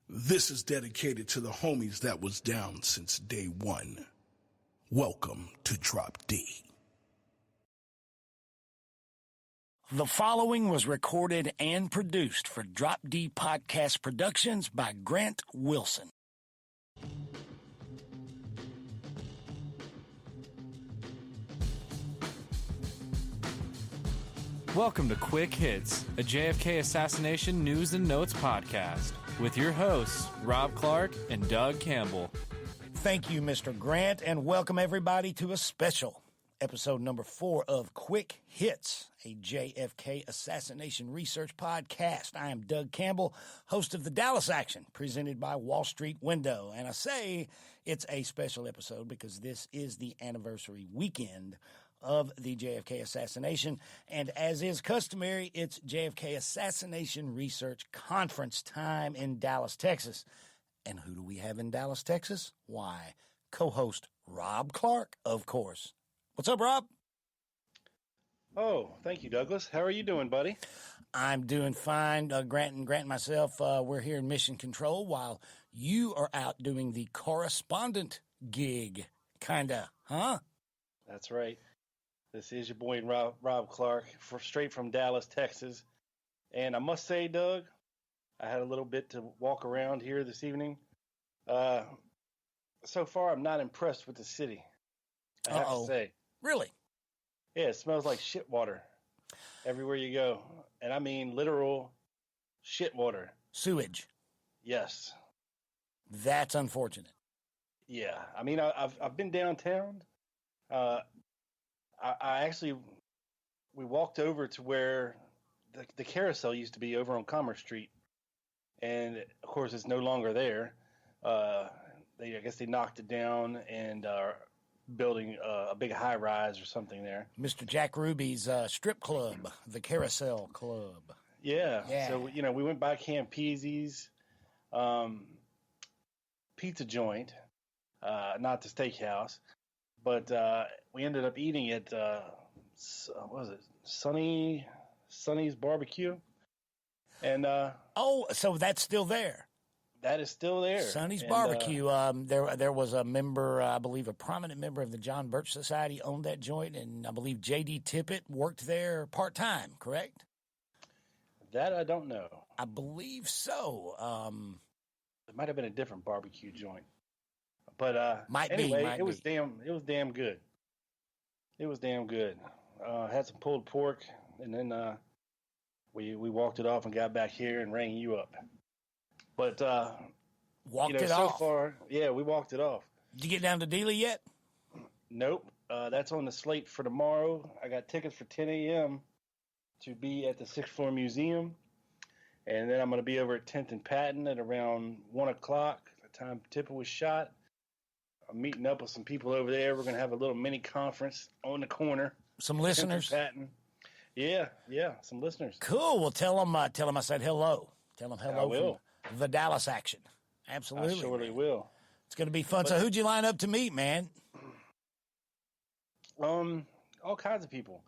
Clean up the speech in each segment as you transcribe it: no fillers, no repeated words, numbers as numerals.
This is dedicated to the homies that was down since day one. Welcome to Drop D. The following was recorded and produced for Drop D Podcast Productions by Grant Wilson. Welcome to Quick Hits, a JFK assassination news and notes podcast with your hosts, Rob Clark and Doug Campbell. Thank you, Mr. Grant, and welcome everybody to a special episode number 4 of Quick Hits, a JFK assassination research podcast. I am Doug Campbell, host of the Dallas Action, presented by Wall Street Window. And I say it's a special episode because this is the anniversary weekend of the JFK assassination. And as is customary, it's JFK Assassination Research Conference time in Dallas, Texas. And who do we have in Dallas, Texas? Why, co-host Rob Clark, of course. What's up, Rob? Oh, thank you, Douglas. How are you doing, buddy? I'm doing fine. Grant and myself, we're here in Mission Control while you are out doing the correspondent gig, kinda, huh? That's right. This is your boy Rob Clark, straight from Dallas, Texas. And I must say, Doug, I had a little bit to walk around here this evening. So far, I'm not impressed with the city, I have to say. Really? Yeah, it smells like shit water everywhere you go. And I mean literal shit water. Sewage. Yes. That's unfortunate. Yeah. I mean, I've been downtown. We walked over to where the carousel used to be over on Commerce Street. And, of course, it's no longer there. I guess they knocked it down and are building a big high-rise or something there. Mr. Jack Ruby's strip club, the Carousel Club. Yeah. So, we went by Campese's pizza joint, not the steakhouse. But we ended up eating at, what was it, Sonny's Barbecue. And so that's still there. That is still there. Sonny's Barbecue. There was a member, I believe, a prominent member of the John Birch Society owned that joint, and I believe J.D. Tippett worked there part-time, correct? That I don't know. I believe so. It might have been a different barbecue joint. But might anyway, be. It was damn good. It was damn good. Had some pulled pork, and then we walked it off and got back here and rang you up. But walked it so off. Far, yeah, we walked it off. Did you get down to Dealey yet? Nope. That's on the slate for tomorrow. I got tickets for 10 a.m. to be at the 6th Floor Museum, and then I'm going to be over at 10th and Patton at around 1 o'clock. The time Tippett was shot. I'm meeting up with some people over there. We're going to have a little mini conference on the corner. Some listeners? Yeah, some listeners. Cool. Well, tell them I said hello. Tell them hello. I will. From the Dallas Action. Absolutely. I surely will. It's going to be fun. So who'd you line up to meet, man? All kinds of people.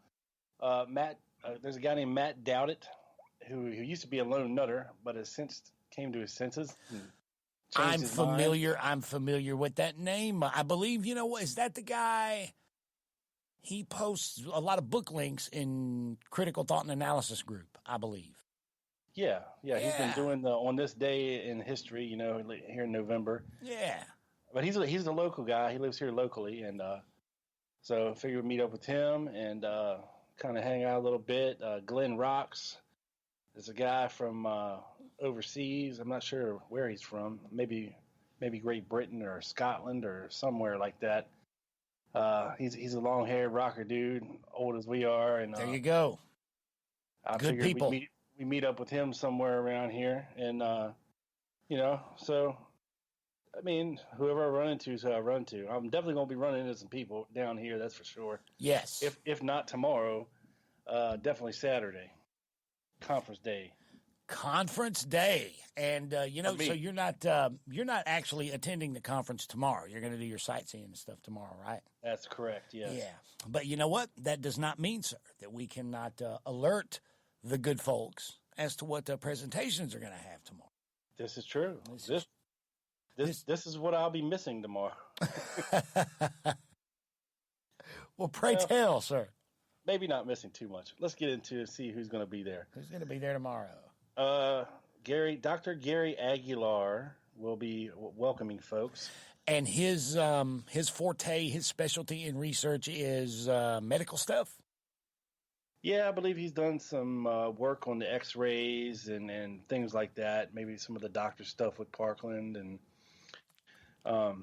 Matt, there's a guy named Matt Dowdett who used to be a lone nutter, but has since came to his senses. I'm familiar with that name. I believe, is that the guy? He posts a lot of book links in Critical Thought and Analysis group, I believe. Yeah. He's been doing the On This Day in History, here in November. Yeah. But he's a local guy. He lives here locally, and so I figured we'd meet up with him and kind of hang out a little bit. Glenn Rocks is a guy from overseas. I'm not sure where he's from. Maybe Great Britain or Scotland or somewhere like that. He's a long-haired rocker dude, old as we are. And there you go. I Good people. We meet up with him somewhere around here, and so I mean, whoever I run into is who I run to. I'm definitely going to be running into some people down here, that's for sure. Yes. If not tomorrow, definitely Saturday, conference day. And so you're not actually attending the conference tomorrow. You're going to do your sightseeing and stuff tomorrow, right? That's correct. Yes. Yeah, but you know what? That does not mean, sir, that we cannot alert the good folks as to what the presentations are going to have tomorrow. This is true. This is what I'll be missing tomorrow. Well, pray tell, sir. Maybe not missing too much. Let's get into see who's going to be there. Who's going to be there tomorrow? Dr. Gary Aguilar will be welcoming folks. And his forte, his specialty in research is medical stuff? Yeah, I believe he's done some work on the X-rays and things like that. Maybe some of the doctor stuff with Parkland, and I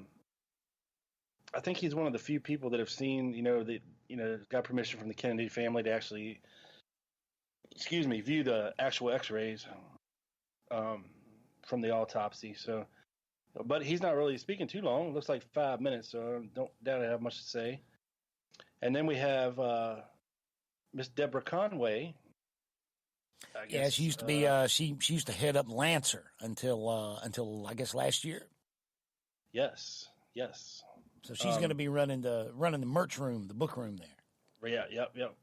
think he's one of the few people that have seen, got permission from the Kennedy family to actually, view the actual X-rays from the autopsy. So, but he's not really speaking too long. It looks like 5 minutes, so I don't doubt I have much to say. And then we have Miss Deborah Conway. She used to be she used to head up Lancer until I guess last year. Yes. So she's going to be running the merch room, the book room there. Yeah, yep.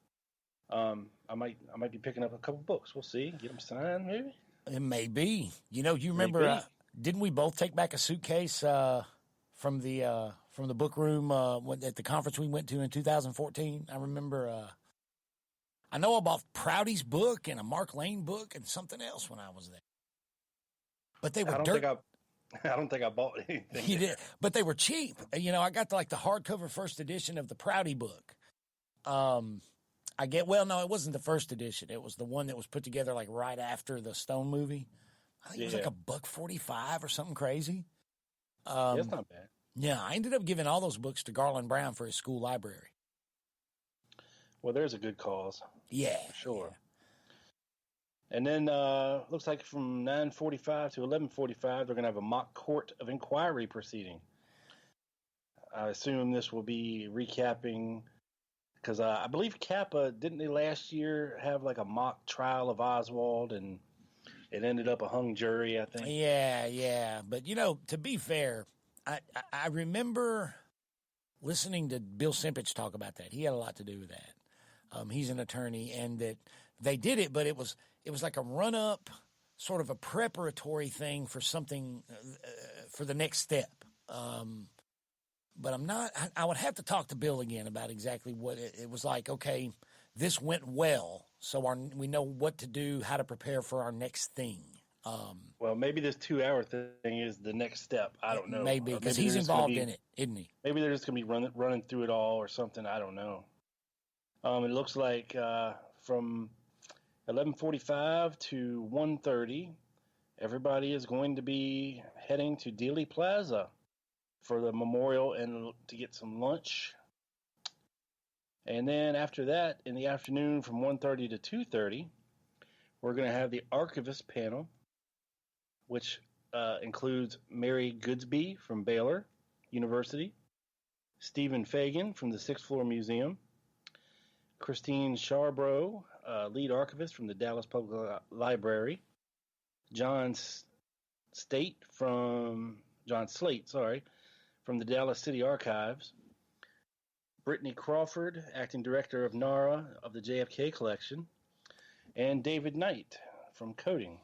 I might be picking up a couple books. We'll see. Get them signed, maybe. It may be. You remember? Didn't we both take back a suitcase from the book room at the conference we went to in 2014? I remember. I know I bought Prouty's book and a Mark Lane book and something else when I was there. But they were I don't think I bought anything. You did, but they were cheap. I got the hardcover first edition of the Prouty book. No, it wasn't the first edition. It was the one that was put together right after the Stone movie. I think it was $1.45 or something crazy. That's not bad. Yeah, I ended up giving all those books to Garland Brown for his school library. Well, there's a good cause. Yeah, for sure. Yeah. And then looks like from 9:45 to 11:45, they're going to have a mock court of inquiry proceeding. I assume this will be recapping, because I believe Kappa, didn't they last year have a mock trial of Oswald, and it ended up a hung jury, I think. Yeah. But, to be fair, I remember listening to Bill Simpich talk about that. He had a lot to do with that. He's an attorney, and that they did it, but it was like a run-up, sort of a preparatory thing for something, for the next step. But I would have to talk to Bill again about exactly what it was like. Okay, this went well, so we know what to do, how to prepare for our next thing. Well, maybe this 2-hour thing is the next step. I don't know. Maybe, because he's involved in it, isn't he? Maybe they're just going to be running through it all or something. I don't know. It looks like from 11:45 to 1:30, everybody is going to be heading to Dealey Plaza for the memorial and to get some lunch. And then after that, in the afternoon from 1:30 to 2:30, we're going to have the archivist panel, which includes Mary Goodsby from Baylor University, Stephen Fagan from the Sixth Floor Museum, Christine Charbrough, lead archivist from the Dallas Public Library, John Slate from the Dallas City Archives, Brittany Crawford, acting director of NARA of the JFK Collection, and David Knight from Coding.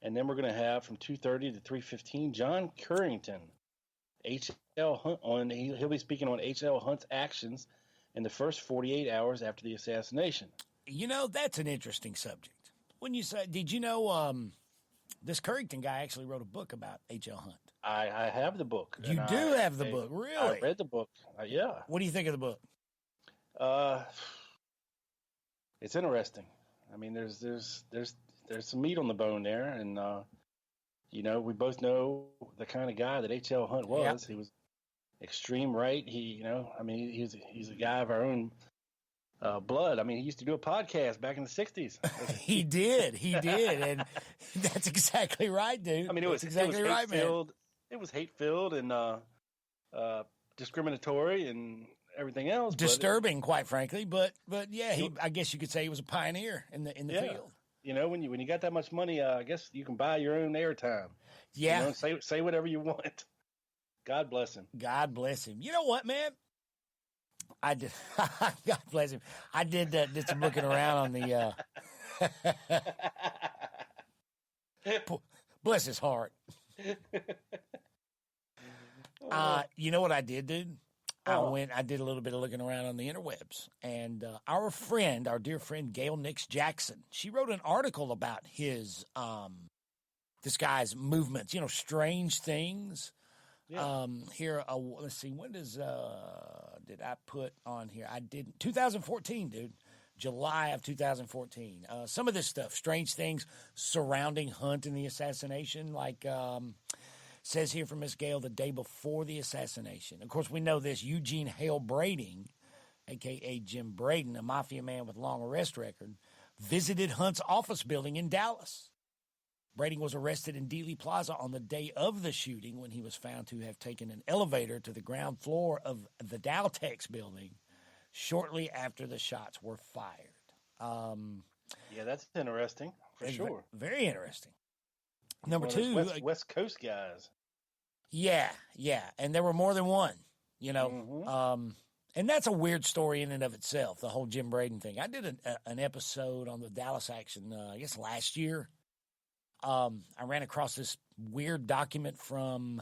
And then we're going to have from 2:30 to 3:15 John Currington, H.L. Hunt he'll be speaking on H.L. Hunt's actions in the first 48 hours after the assassination. That's an interesting subject. When you say, did you know this Currington guy actually wrote a book about H.L. Hunt? I have the book. You do have the book, really? I read the book. Yeah. What do you think of the book? It's interesting. I mean, there's some meat on the bone there, and we both know the kind of guy that H.L. Hunt was. Yep. He was extreme right. He's a guy of our own blood. I mean, he used to do a podcast back in the 60s. He did, and that's exactly right, dude. I mean, it was hate-filled and discriminatory and everything else. Disturbing, quite frankly. But yeah, I guess you could say he was a pioneer in the field. When you got that much money, I guess you can buy your own airtime. Yeah, say whatever you want. God bless him. God bless him. You know what, man? I did. God bless him. I did some looking around on the. Bless his heart. You know what I did, dude? I did a little bit of looking around on the interwebs, and our dear friend Gail Nix Jackson, she wrote an article about this guy's movements, strange things. Yeah. Here, let's see, when did I put on here? I did 2014, dude. July of 2014. Some of this stuff, strange things surrounding Hunt and the assassination, like says here from Miss Gale, the day before the assassination. Of course, we know this. Eugene Hale Brading, a.k.a. Jim Braden, a mafia man with long arrest record, visited Hunt's office building in Dallas. Brading was arrested in Dealey Plaza on the day of the shooting when he was found to have taken an elevator to the ground floor of the Daltex building shortly after the shots were fired. Yeah, that's interesting, for sure. Very interesting. Number One of those two. West Coast guys. Yeah. And there were more than one, Mm-hmm. And that's a weird story in and of itself, the whole Jim Braden thing. I did an episode on the Dallas action, I guess last year. I ran across this weird document from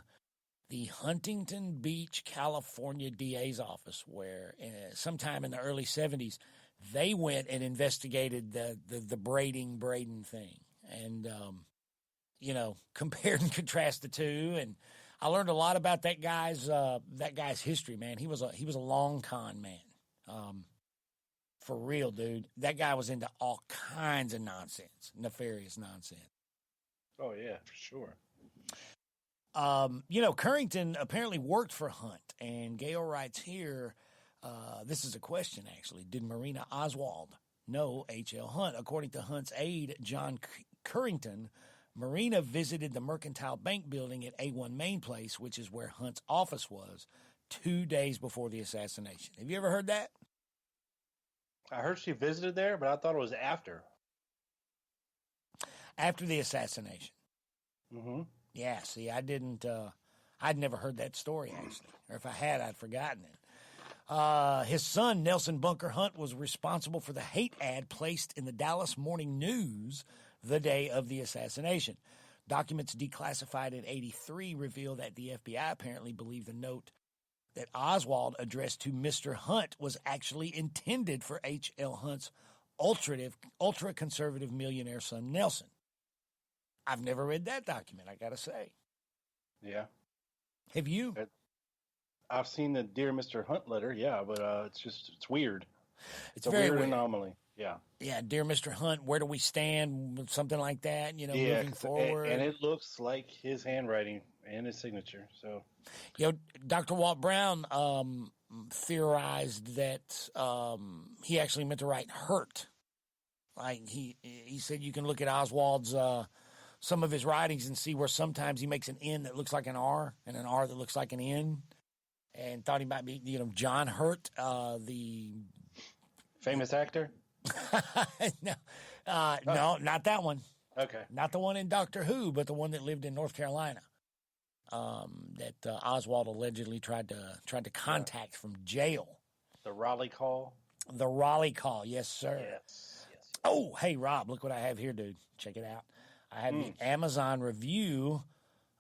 the Huntington Beach, California DA's office, where sometime in the early 70s, they went and investigated the Braden thing, and compared and contrast the two. And I learned a lot about that guy's history, man. He was a long con man, for real, dude. That guy was into all kinds of nonsense, nefarious nonsense. Oh, yeah, for sure. Currington apparently worked for Hunt, and Gail writes here, this is a question, actually. Did Marina Oswald know H.L. Hunt? According to Hunt's aide, John Currington, Marina visited the Mercantile Bank building at A1 Main Place, which is where Hunt's office was, 2 days before the assassination. Have you ever heard that? I heard she visited there, but I thought it was after. After the assassination. Mm-hmm. Yeah, see, I didn't, I'd never heard that story, actually. Or if I had, I'd forgotten it. His son, Nelson Bunker Hunt, was responsible for the hate ad placed in the Dallas Morning News the day of the assassination. Documents declassified in '83 reveal that the FBI apparently believed the note that Oswald addressed to Mr. Hunt was actually intended for H.L. Hunt's ultra-conservative millionaire son, Nelson. I've never read that document, I gotta say. Yeah. Have you? I've seen the Dear Mr. Hunt letter, yeah, but it's weird. It's a very weird anomaly. Yeah. Yeah, Dear Mr. Hunt, where do we stand? Something like that, moving forward. And it looks like his handwriting and his signature. So, Dr. Walt Brown theorized that he actually meant to write hurt. Like he said, you can look at Oswald's some of his writings and see where sometimes he makes an N that looks like an R and an R that looks like an N, and thought he might be, John Hurt, the famous actor. No, not that one. Okay, not the one in Doctor Who, but the one that lived in North Carolina. That Oswald allegedly tried to contact from jail. The Raleigh call. The Raleigh call, yes, sir. Yes. Oh, hey, Rob, look what I have here, dude. Check it out. I have the Amazon review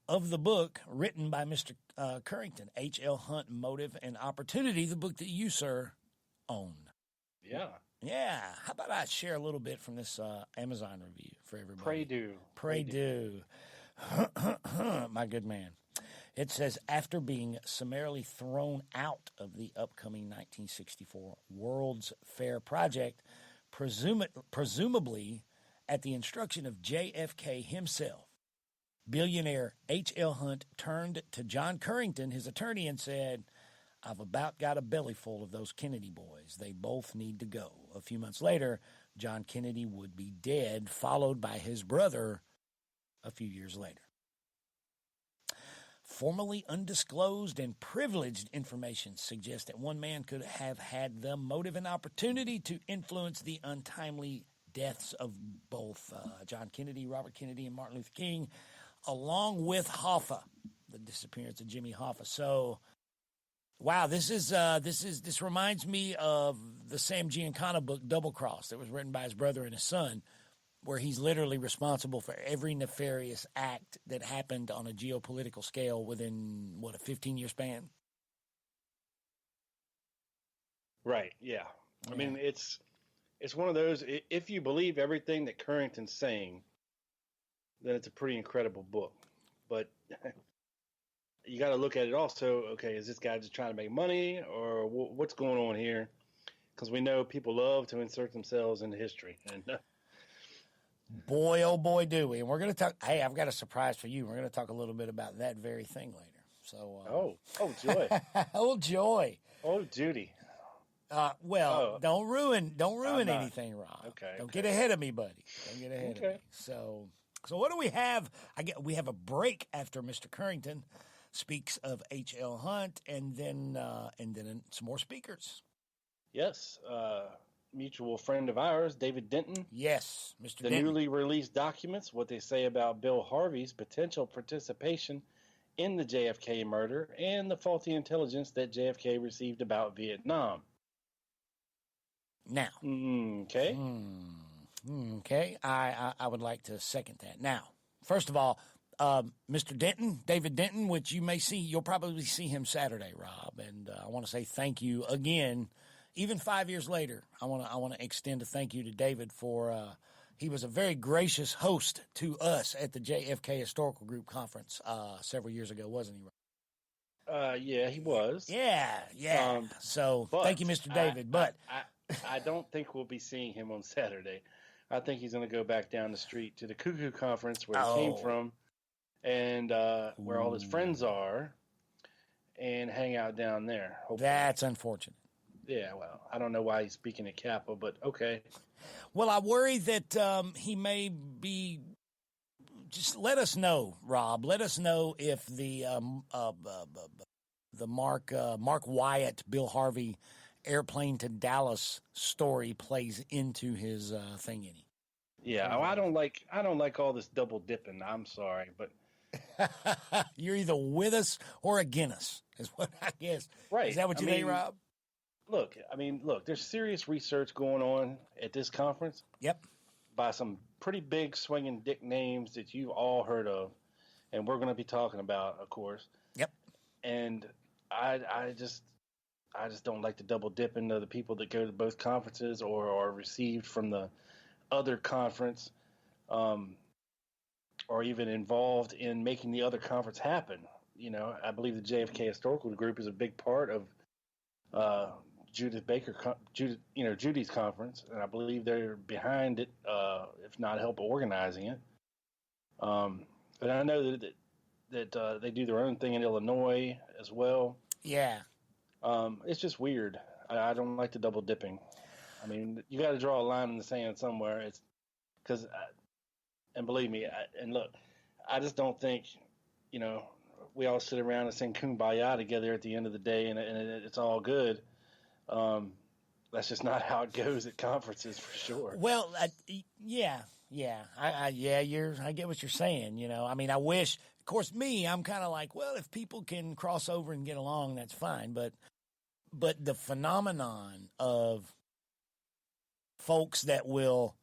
of the book written by Mr. Currington, H.L. Hunt, Motive and Opportunity, the book that you, sir, own. Yeah. Yeah. How about I share a little bit from this Amazon review for everybody? Pray do. Pray do. My good man. It says, after being summarily thrown out of the upcoming 1964 World's Fair project, presumably at the instruction of JFK himself, billionaire H.L. Hunt turned to John Currington, his attorney, and said, I've about got a belly full of those Kennedy boys. They both need to go. A few months later, John Kennedy would be dead, followed by his brother a few years later. Formally undisclosed and privileged information suggests that one man could have had the motive and opportunity to influence the untimely deaths of both John Kennedy, Robert Kennedy, and Martin Luther King, along with Hoffa, the disappearance of Jimmy Hoffa. So, wow, this reminds me of the Sam Giancana book Double Cross that was written by his brother and his son, where he's literally responsible for every nefarious act that happened on a geopolitical scale within, what, a 15-year span? Right. Yeah. I mean, it's one of those. If you believe everything that Currington's saying, then it's a pretty incredible book. But you got to look at it also. Okay, is this guy just trying to make money, or what's going on here? Because we know people love to insert themselves into history, and boy, oh boy, do we! And we're going to talk. Hey, I've got a surprise for you. We're going to talk a little bit about that very thing later. So, oh joy, oh joy, oh Judy. Don't ruin anything, Rob. Okay. Don't get ahead of me, buddy. Don't get ahead of me. So what do we have? We have a break after Mr. Currington speaks of H.L. Hunt, and then some more speakers. Yes, mutual friend of ours, David Denton. Yes, Mr. The Denton. newly released documents, what they say about Bill Harvey's potential participation in the JFK murder and the faulty intelligence that JFK received about Vietnam. Now, okay. Okay, I would like to second that. Now, first of all, Mr. Denton, David Denton, which you'll probably see him Saturday, Rob, and I want to say thank you again. Even 5 years later, I want to extend a thank you to David for he was a very gracious host to us at the JFK Historical Group conference several years ago, wasn't he, Rob? Yeah, he was. Yeah. So thank you, Mr. David. But I don't think we'll be seeing him on Saturday. I think he's going to go back down the street to the Cuckoo Conference where he came from and where all his friends are and hang out down there. Hopefully. That's unfortunate. Yeah, well, I don't know why he's speaking at Kappa, but okay. Well, I worry that he may be. Just let us know, Rob. Let us know if the Mark Wyatt, Bill Harvey airplane to Dallas story plays into his thing any. Yeah, I don't like all this double dipping. I'm sorry, but you're either with us or against us, is what I guess. Right? Is that what you think, Rob? Look, there's serious research going on at this conference. Yep. By some pretty big swinging dick names that you've all heard of, and we're going to be talking about, of course. Yep. And I just don't like to double dip into the people that go to both conferences or are received from the other conference, or even involved in making the other conference happen. I believe the JFK Historical Group is a big part of Judy's conference, and I believe they're behind it, if not help organizing it. And I know that they do their own thing in Illinois as well. Yeah. It's just weird. I don't like the double dipping. You got to draw a line in the sand somewhere. It's because, and believe me, I just don't think, we all sit around and sing Kumbaya together at the end of the day, and it's all good. That's just not how it goes at conferences for sure. Well, I get what you're saying. I wish, of course, I'm kind of like, well, if people can cross over and get along, that's fine. But the phenomenon of folks that will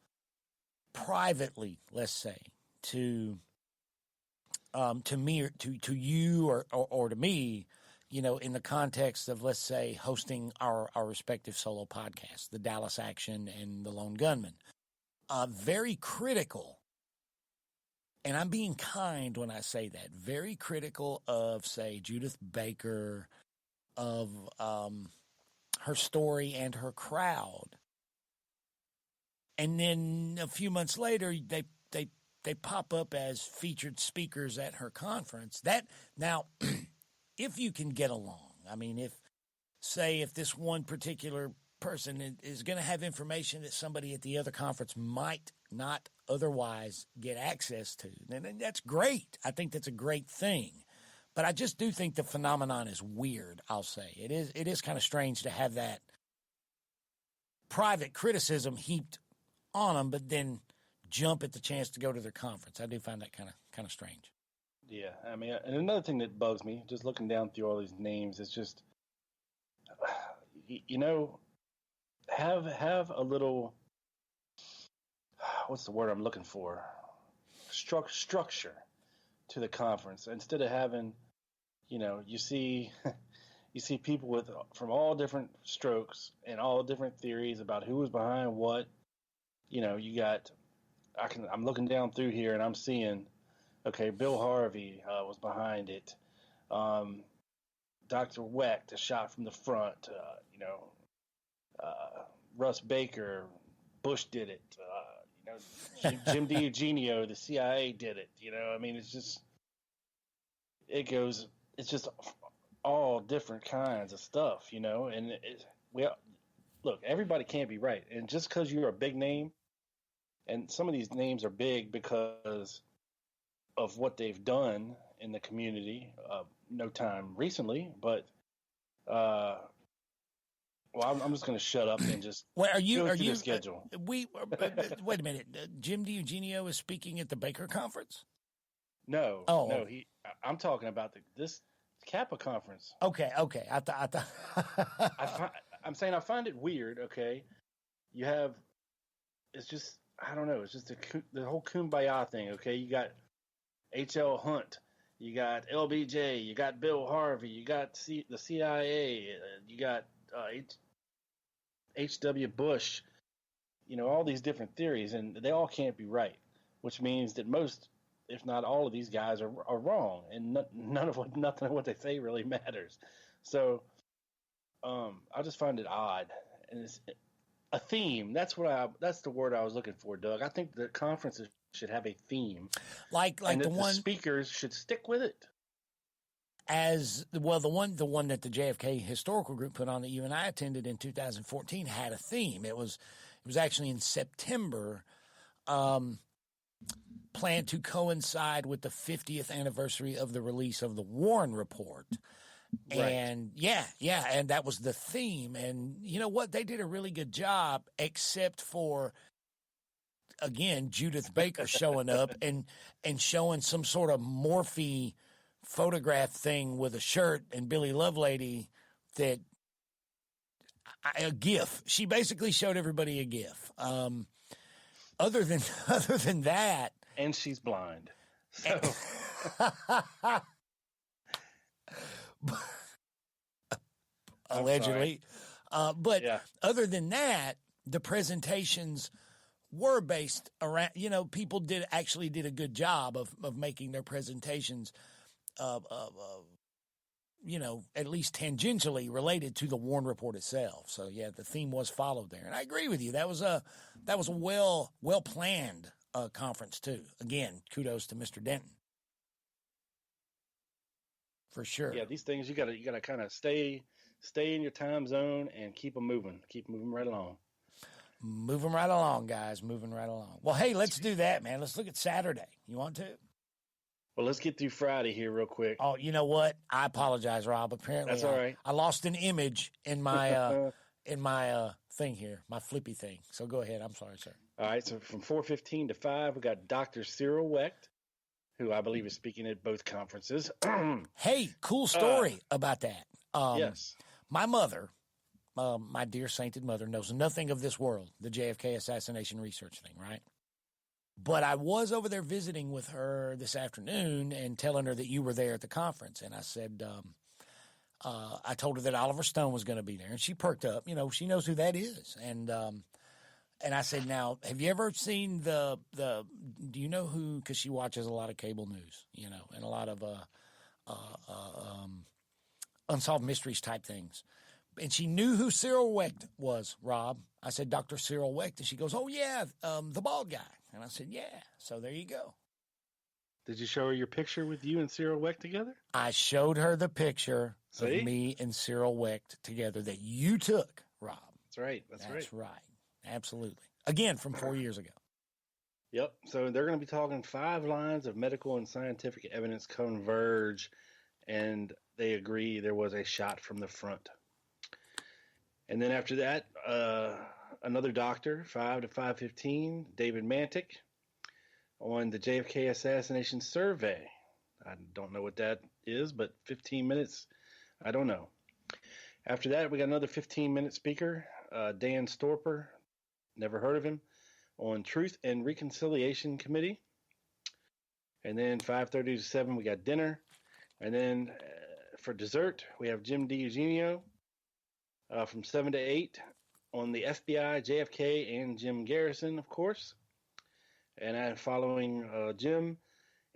privately, let's say, to me, or to you, or to me, in the context of, let's say, hosting our respective solo podcasts, the Dallas Action and the Lone Gunman, very critical, and I'm being kind when I say that, very critical of, say, Judith Baker, of her story and her crowd. And then a few months later, they pop up as featured speakers at her conference. That now, if you can get along, if this one particular person is going to have information that somebody at the other conference might not otherwise get access to, then that's great. I think that's a great thing. But I just do think the phenomenon is weird, I'll say. It is kind of strange to have that private criticism heaped on them, but then jump at the chance to go to their conference. I do find that kind of strange. Yeah, and another thing that bugs me, just looking down through all these names, is just, have a little, what's the word I'm looking for? Structure to the conference. Instead of having, you see people from all different strokes and all different theories about who was behind what. You got. I'm looking down through here and I'm seeing, okay, Bill Harvey was behind it. Dr. Wecht, a shot from the front. Russ Baker, Bush did it. Jim DiEugenio, the CIA did it. It's just all different kinds of stuff, and look, everybody can't be right. And just because you're a big name, and some of these names are big because of what they've done in the community, no time recently, but, I'm just going to shut up and just go through the schedule. Wait a minute. Jim DiEugenio is speaking at the Baker Conference? No. I'm talking about this Kappa conference. Okay. I thought. I'm saying I find it weird. Okay, it's just I don't know. It's just the whole kumbaya thing. Okay, you got H.L. Hunt, you got LBJ, you got Bill Harvey, you got the CIA, you got H.W. Bush, all these different theories, and they all can't be right, which means that most, if not all of these guys are wrong, and nothing of what they say really matters. So I just find it odd, and it's a theme. That's the word I was looking for, Doug. I think the conferences should have a theme, like the speakers should stick with it. As well, the one that the JFK Historical Group put on that you and I attended in 2014 had a theme. It was actually in September, planned to coincide with the 50th anniversary of the release of the Warren Report. Right. And and that was the theme. And you know what? They did a really good job, except for, again, Judith Baker showing up and showing some sort of Morphe photograph thing with a shirt and Billy Lovelady a GIF. She basically showed everybody a GIF. Other than that, and she's blind. So. Allegedly. Other than that, the presentations were based around, people did a good job of making their presentations at least tangentially related to the Warren Report itself. So yeah, the theme was followed there, and I agree with you. That was a well planned conference too. Again, kudos to Mr. Denton for sure. Yeah, these things you gotta kind of stay in your time zone and keep moving right along. Moving right along, guys. Moving right along. Well, hey, let's do that, man. Let's look at Saturday. You want to? Well, let's get through Friday here real quick. Oh, you know what? I apologize, Rob. Apparently, that's all right. I lost an image in my thing here, my flippy thing. So go ahead. I'm sorry, sir. All right. So from 4:15 to 5, we got Dr. Cyril Wecht, who I believe is speaking at both conferences. Hey, cool story about that. Yes. My mother, my dear sainted mother, knows nothing of this world, the JFK assassination research thing, right? But I was over there visiting with her this afternoon and telling her that you were there at the conference. And I said, I told her that Oliver Stone was going to be there. And she perked up. She knows who that is. And I said, now, have you ever seen do you know who, because she watches a lot of cable news, and a lot of unsolved mysteries type things. And she knew who Cyril Wecht was, Rob. I said, Dr. Cyril Wecht. And she goes, oh, yeah, the bald guy. And I said, yeah. So there you go. Did you show her your picture with you and Cyril Wecht together? I showed her the picture of me and Cyril Wecht together that you took, Rob. That's right. That's right. Absolutely. Again, from 4 years ago. Yep. So they're going to be talking 5 lines of medical and scientific evidence converge, and they agree there was a shot from the front. And then after that, another doctor, 5 to 5:15, David Mantic, on the JFK assassination survey. I don't know what that is, but 15 minutes, I don't know. After that, we got another 15-minute speaker, Dan Storper. Never heard of him. on Truth and Reconciliation Committee. And then 5:30 to 7, we got dinner. And then for dessert, we have Jim DiEugenio from 7 to 8 on the FBI, JFK, and Jim Garrison, of course. And following Jim,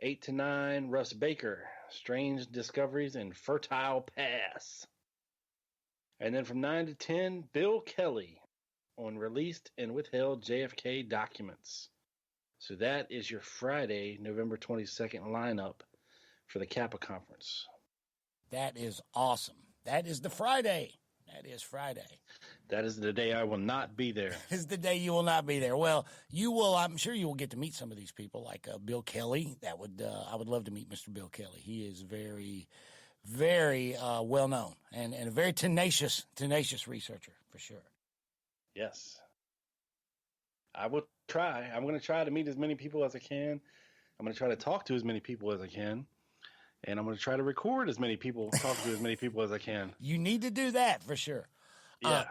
8 to 9, Russ Baker, Strange Discoveries in Fertile Pass. And then from 9 to 10, Bill Kelly on Released and Withheld JFK Documents. So that is your Friday, November 22nd lineup for the Kappa Conference. That is awesome. That is the Friday. That is Friday. That is the day I will not be there. This is the day you will not be there. Well, you will. I'm sure you will get to meet some of these people, like Bill Kelly. That would I would love to meet Mr. Bill Kelly. He is very, very well known and a very tenacious researcher for sure. Yes, I will try. I'm going to try to meet as many people as I can. I'm going to try to talk to as many people as I can. And I'm going to try to record as many people, talk to as many people as I can. You need to do that for sure. Yeah.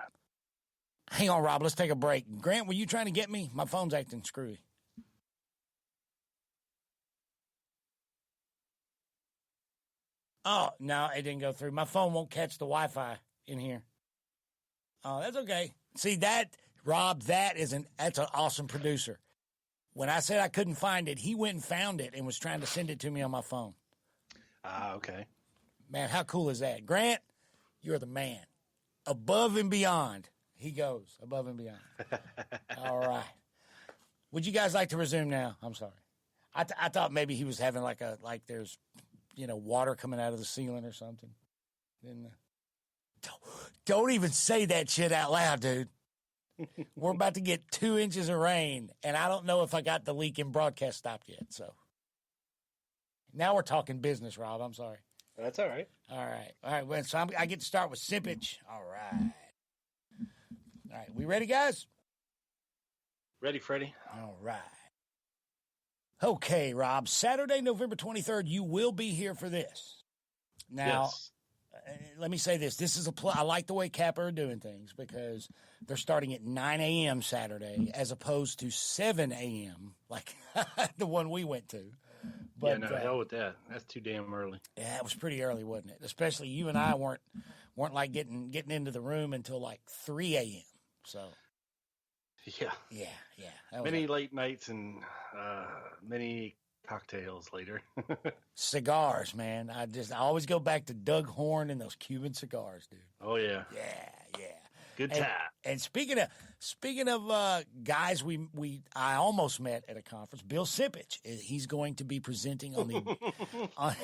Hang on, Rob. Let's take a break. Grant, were you trying to get me? My phone's acting screwy. Oh, no, it didn't go through. My phone won't catch the Wi-Fi in here. Oh, that's okay. See, that, Rob, that's an awesome producer. When I said I couldn't find it, he went and found it and was trying to send it to me on my phone. Okay. Man, how cool is that? Grant, you're the man. Above and beyond. He goes above and beyond. All right. Would you guys like to resume now? I'm sorry. I thought maybe he was having like there's, water coming out of the ceiling or something. Don't even say that shit out loud, dude. We're about to get 2 inches of rain, and I don't know if I got the leak in broadcast stopped yet, so. Now we're talking business, Rob. I'm sorry. That's all right. All right. Well, so I get to start with Simpage. All right. We ready, guys? Ready, Freddie. All right. Okay, Rob. Saturday, November 23rd, you will be here for this. Now, yes. Let me say this. This is I like the way Kappa are doing things because they're starting at 9 a.m. Saturday as opposed to 7 a.m. like the one we went to. But, hell with that. That's too damn early. Yeah, it was pretty early, wasn't it? Especially you and I weren't like getting into the room until like 3 a.m. So yeah. Many late nights and many cocktails later. Cigars, man. I always go back to Doug Horn and those Cuban cigars, dude. Oh yeah. Yeah. Good time. And speaking of guys I almost met at a conference, Bill Simpage. He's going to be presenting on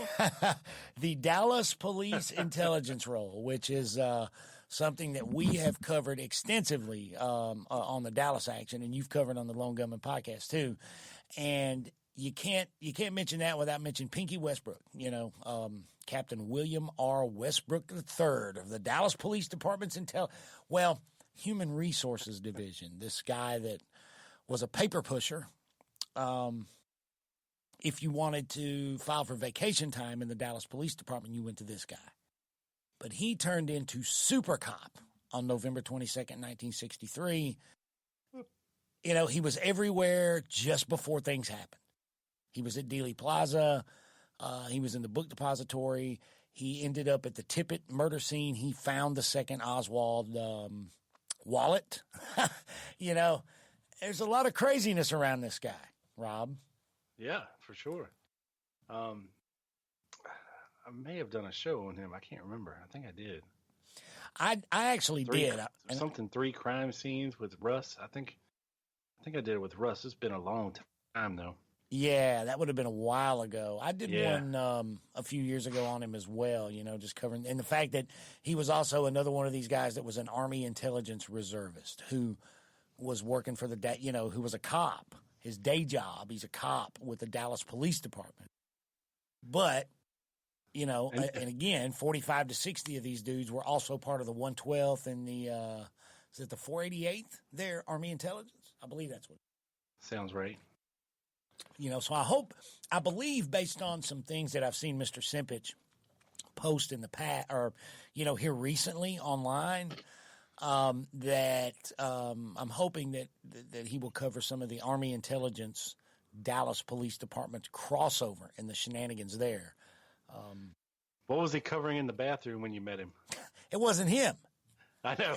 the Dallas Police Intelligence Role, which is something that we have covered extensively on the Dallas action, and you've covered on the Lone Gunman podcast too. And you can't mention that without mentioning Pinky Westbrook. Captain William R. Westbrook III of the Dallas Police Department's Human Resources Division. This guy that was a paper pusher. If you wanted to file for vacation time in the Dallas Police Department, you went to this guy. But he turned into Super Cop on November 22nd, 1963. He was everywhere just before things happened. He was at Dealey Plaza. He was in the book depository. He ended up at the Tippit murder scene. He found the second Oswald wallet. There's a lot of craziness around this guy, Rob. Yeah, for sure. I may have done a show on him. I can't remember. I think I did. I actually did. Three crime scenes with Russ. I think I did it with Russ. It's been a long time though. Yeah, that would have been a while ago. I did one a few years ago on him as well, just covering. And the fact that he was also another one of these guys that was an Army intelligence reservist who was working for who was a cop. His day job, he's a cop with the Dallas Police Department. But, and again, 45 to 60 of these dudes were also part of the 112th and the 488th, their Army intelligence? I believe that's what. Sounds right. So I believe based on some things that I've seen Mr. Simpage post in the past or, here recently online, that I'm hoping that he will cover some of the Army Intelligence Dallas Police Department's crossover and the shenanigans there. What was he covering in the bathroom when you met him? It wasn't him. I know.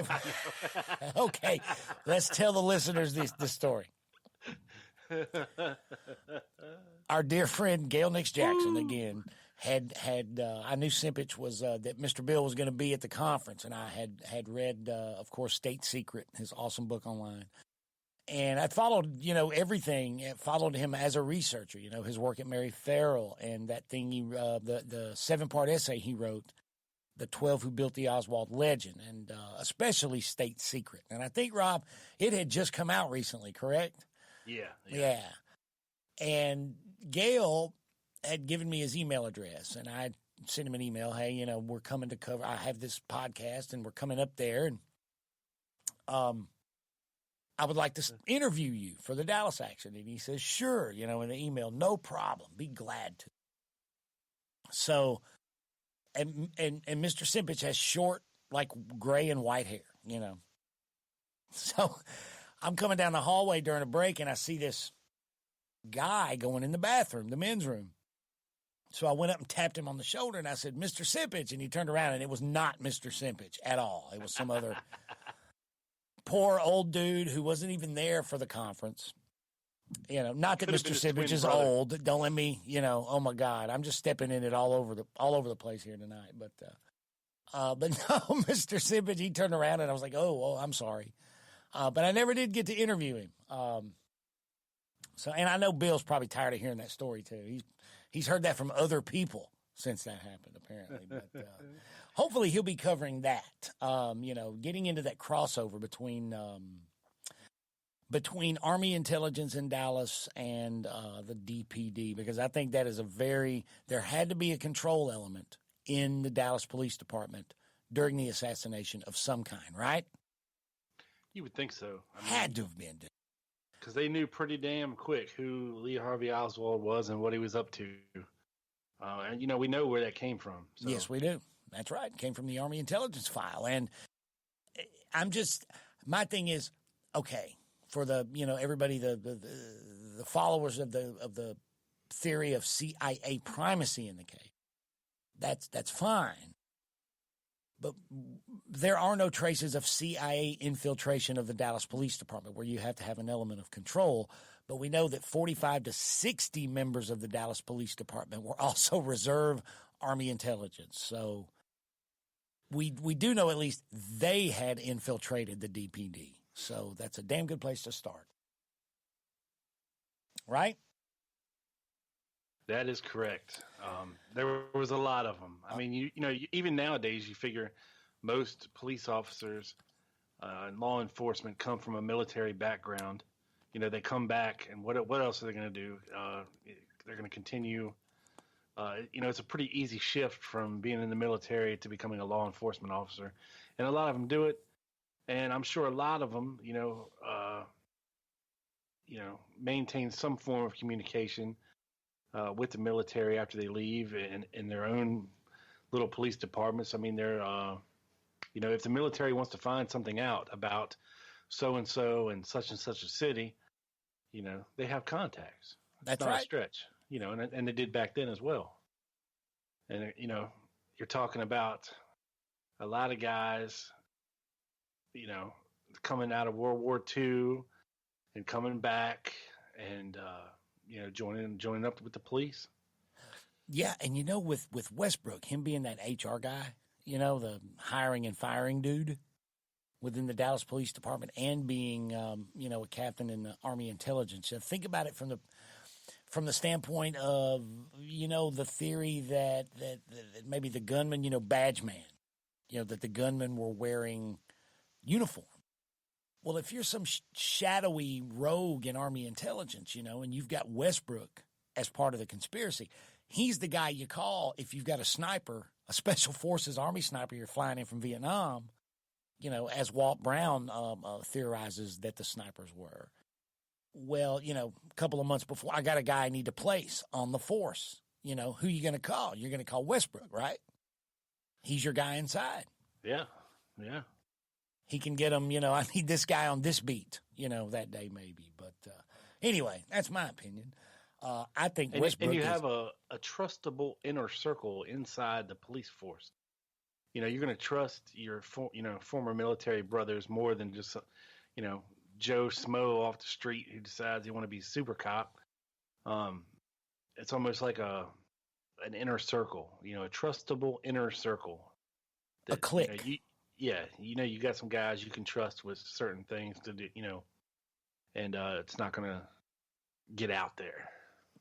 Okay, let's tell the listeners this story. Our dear friend Gail Nix Jackson again had I knew Simpich was that Mr. Bill was going to be at the conference, and I had read of course State Secret, his awesome book online, and I followed everything. Followed him as a researcher, his work at Mary Farrell and that thing the 7-part essay he wrote, The 12 Who Built the Oswald Legend, and especially State Secret. And I think, Rob, it had just come out recently, correct? Yeah. And Gail had given me his email address, and I sent him an email, hey, we're coming to cover, I have this podcast, and we're coming up there, and I would like to interview you for the Dallas action. And he says, sure, in the email, no problem, be glad to. So, and Mr. Simpich has short, like gray and white hair, So I'm coming down the hallway during a break, and I see this guy going in the bathroom, the men's room. So I went up and tapped him on the shoulder, and I said, Mr. Simpich, and he turned around, and it was not Mr. Simpich at all. It was some other poor old dude who wasn't even there for the conference. Not that Mr. Simpich is old. Don't let me, oh my God, I'm just stepping in it all over the place here tonight. But no, Mr. Simpich, he turned around, and I was like, oh, I'm sorry. But I never did get to interview him. And I know Bill's probably tired of hearing that story too. He's heard that from other people since that happened, apparently. But hopefully he'll be covering that. Getting into that crossover between Army Intelligence in Dallas and the DPD, because I think that is there had to be a control element in the Dallas Police Department during the assassination of some kind, right? You would think so. Had to have been. Because they knew pretty damn quick who Lee Harvey Oswald was and what he was up to. And, we know where that came from. So. Yes, we do. That's right. It came from the Army Intelligence file. And my thing is, okay, for the, everybody, the followers of the theory of CIA primacy in the case, that's fine. But there are no traces of CIA infiltration of the Dallas Police Department, where you have to have an element of control. But we know that 45 to 60 members of the Dallas Police Department were also reserve Army intelligence. So we do know at least they had infiltrated the DPD. So that's a damn good place to start. Right? That is correct. There was a lot of them. I mean, even nowadays, you figure most police officers and law enforcement come from a military background. They come back, and what else are they going to do? They're going to continue. It's a pretty easy shift from being in the military to becoming a law enforcement officer, and a lot of them do it. And I'm sure a lot of them, maintain some form of communication with the military after they leave, and in their own little police departments. I mean, they're, if the military wants to find something out about so-and-so and such a city, they have contacts. That's not right. A stretch, and they did back then as well. And, you're talking about a lot of guys, coming out of World War II and coming back and, joining up with the police. Yeah, and with Westbrook, him being that HR guy, the hiring and firing dude within the Dallas Police Department, and being a captain in the Army Intelligence. Think about it from the standpoint of the theory that maybe the gunman, badge man, that the gunmen were wearing uniform. Well, if you're some shadowy rogue in Army Intelligence, and you've got Westbrook as part of the conspiracy, he's the guy you call if you've got a sniper, a Special Forces Army sniper you're flying in from Vietnam, as Walt Brown theorizes that the snipers were. Well, a couple of months before, I got a guy I need to place on the force. Who you going to call? You're going to call Westbrook, right? He's your guy inside. Yeah. he can get them, I need this guy on this beat, that day maybe. But anyway, that's my opinion. I think Westbrook and you have a trustable inner circle inside the police force. You're going to trust your former military brothers more than just Joe Smo off the street who decides he want to be super cop. It's almost like an inner circle, a trustable inner circle. A clique. You got some guys you can trust with certain things to do, and it's not going to get out there.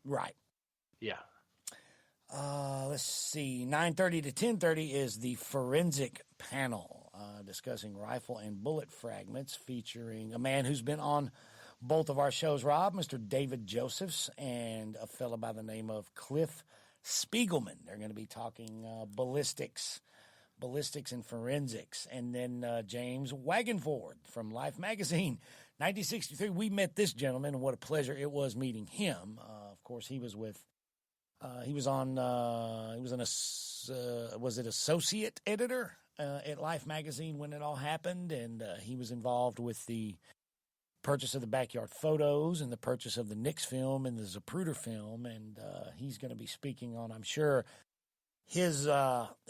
Right. Yeah. Let's see. 9:30 to 10:30 is the forensic panel discussing rifle and bullet fragments, featuring a man who's been on both of our shows, Rob, Mr. David Josephs, and a fellow by the name of Cliff Spiegelman. They're going to be talking ballistics and forensics. And then James Wagonford from Life Magazine, 1963. We met this gentleman, and what a pleasure it was meeting him. Of course, he was with, was it associate editor at Life Magazine when it all happened, and he was involved with the purchase of the Backyard Photos and the purchase of the Knicks film and the Zapruder film, and he's going to be speaking on, I'm sure, his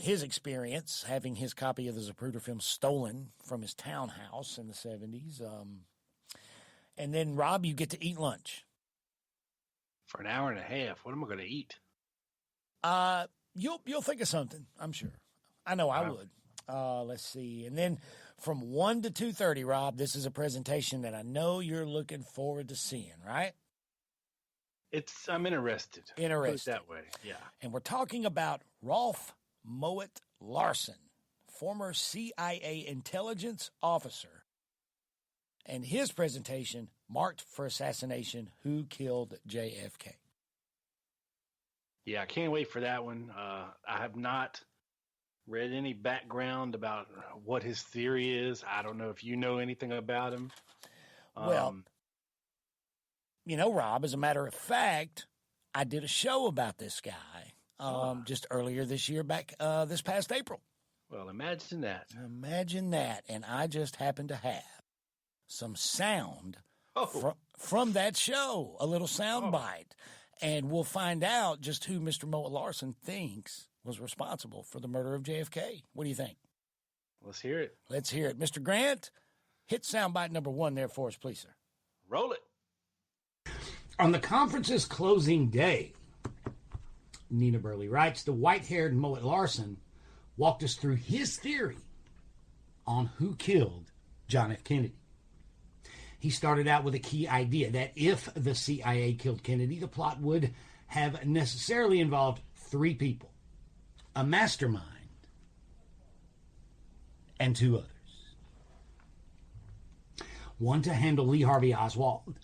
experience having his copy of the Zapruder film stolen from his townhouse in the 70s. And then, Rob, you get to eat lunch. For an hour and a half, what am I going to eat? You'll think of something, I'm sure. I know I would. Let's see. And then from 1 to 2:30, Rob, this is a presentation that I know you're looking forward to seeing, right? I'm interested. Put it that way, yeah. And we're talking about Rolf Moet Larsen, former CIA intelligence officer, and his presentation, Marked for Assassination, Who Killed JFK? Yeah, I can't wait for that one. I have not read any background about what his theory is. I don't know if you know anything about him. Well, Rob, as a matter of fact, I did a show about this guy just earlier this year, this past April. Well, imagine that. Imagine that. And I just happened to have some sound from that show, a little sound bite. And we'll find out just who Mr. Moet Larsen thinks was responsible for the murder of JFK. What do you think? Let's hear it. Let's hear it. Mr. Grant, hit soundbite number 1 there for us, please, sir. Roll it. On the conference's closing day, Nina Burley writes, the white-haired Moet Larsen walked us through his theory on who killed John F. Kennedy. He started out with a key idea that if the CIA killed Kennedy, the plot would have necessarily involved 3 people, a mastermind, and 2 others. One to handle Lee Harvey Oswald,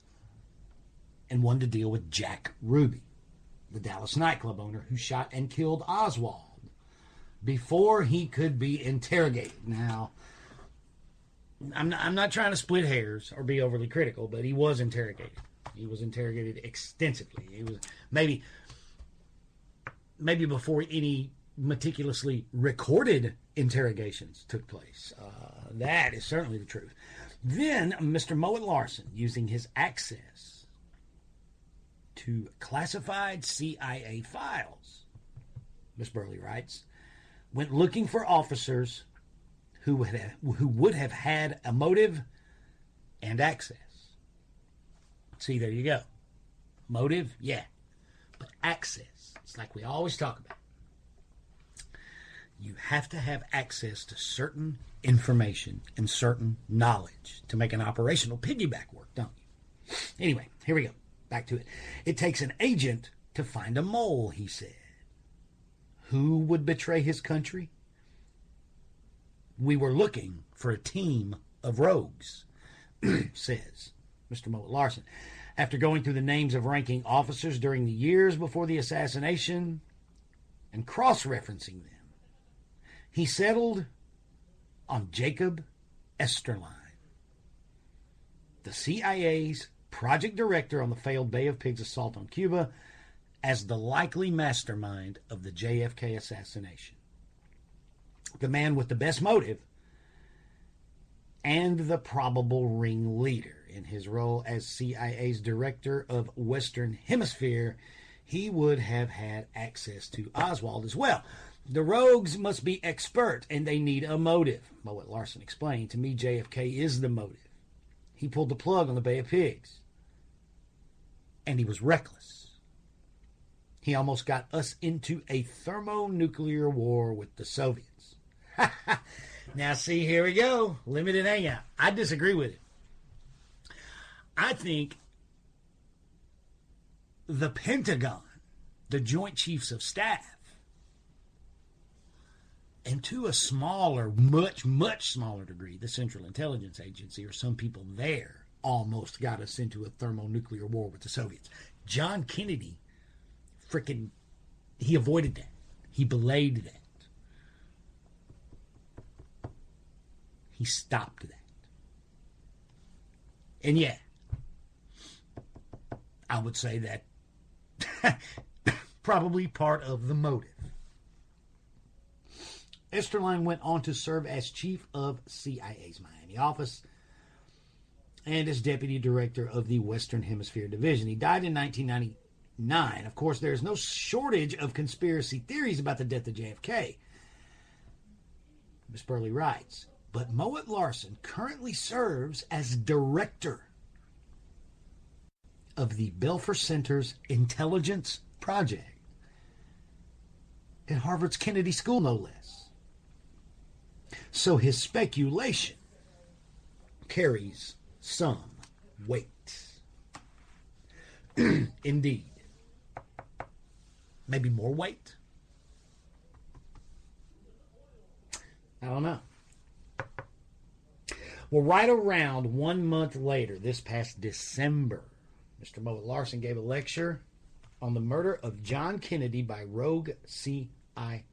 and one to deal with Jack Ruby, the Dallas nightclub owner who shot and killed Oswald before he could be interrogated. Now, I'm not trying to split hairs or be overly critical, but he was interrogated. He was interrogated extensively. He was maybe before any meticulously recorded interrogations took place. That is certainly the truth. Then Mr. Moet Larsen, using his access to classified CIA files, Miss Burley writes, went looking for officers who would have had a motive and access. See, there you go. Motive, yeah. But access, it's like we always talk about. You have to have access to certain information and certain knowledge to make an operational piggyback work, don't you? Anyway, here we go. Back to it. It takes an agent to find a mole, he said. Who would betray his country? We were looking for a team of rogues, says Mr. Moet Larsen. After going through the names of ranking officers during the years before the assassination and cross-referencing them, he settled on Jacob Esterline, the CIA's project director on the failed Bay of Pigs assault on Cuba, as the likely mastermind of the JFK assassination. The man with the best motive and the probable ringleader. In his role as CIA's director of Western Hemisphere, he would have had access to Oswald as well. The rogues must be expert, and they need a motive. Mowat Larson explained, to me, JFK is the motive. He pulled the plug on the Bay of Pigs. And he was reckless. He almost got us into a thermonuclear war with the Soviets. Now, see, here we go. Limited hangout. I disagree with it. I think the Pentagon, the Joint Chiefs of Staff, and to a smaller, much, much smaller degree, the Central Intelligence Agency or some people there almost got us into a thermonuclear war with the Soviets. John Kennedy, he avoided that. He belayed that. He stopped that. And yeah, I would say that probably part of the motive. Esterline went on to serve as chief of CIA's Miami office and as deputy director of the Western Hemisphere Division. He died in 1999. Of course, there's no shortage of conspiracy theories about the death of JFK. Ms. Burley writes, but Mowat Larson currently serves as director of the Belfer Center's Intelligence Project at Harvard's Kennedy School, no less. So his speculation carries some weight. Indeed. Maybe more weight? I don't know. Well, right around 1 month later, this past December, Mr. Mowat Larson gave a lecture on the murder of John Kennedy by rogue CIA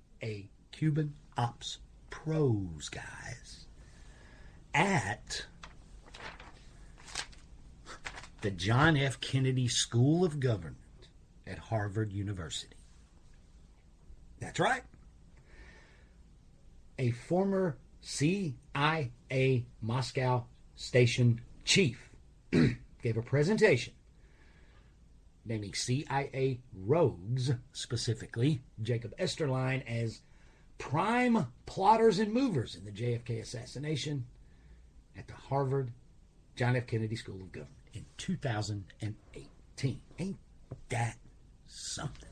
Cuban ops pros, guys, at the John F. Kennedy School of Government at Harvard University. That's right. A former CIA Moscow station chief gave a presentation naming CIA rogues, specifically Jacob Esterline, as prime plotters and movers in the JFK assassination at the Harvard John F. Kennedy School of Government in 2018. Ain't that something?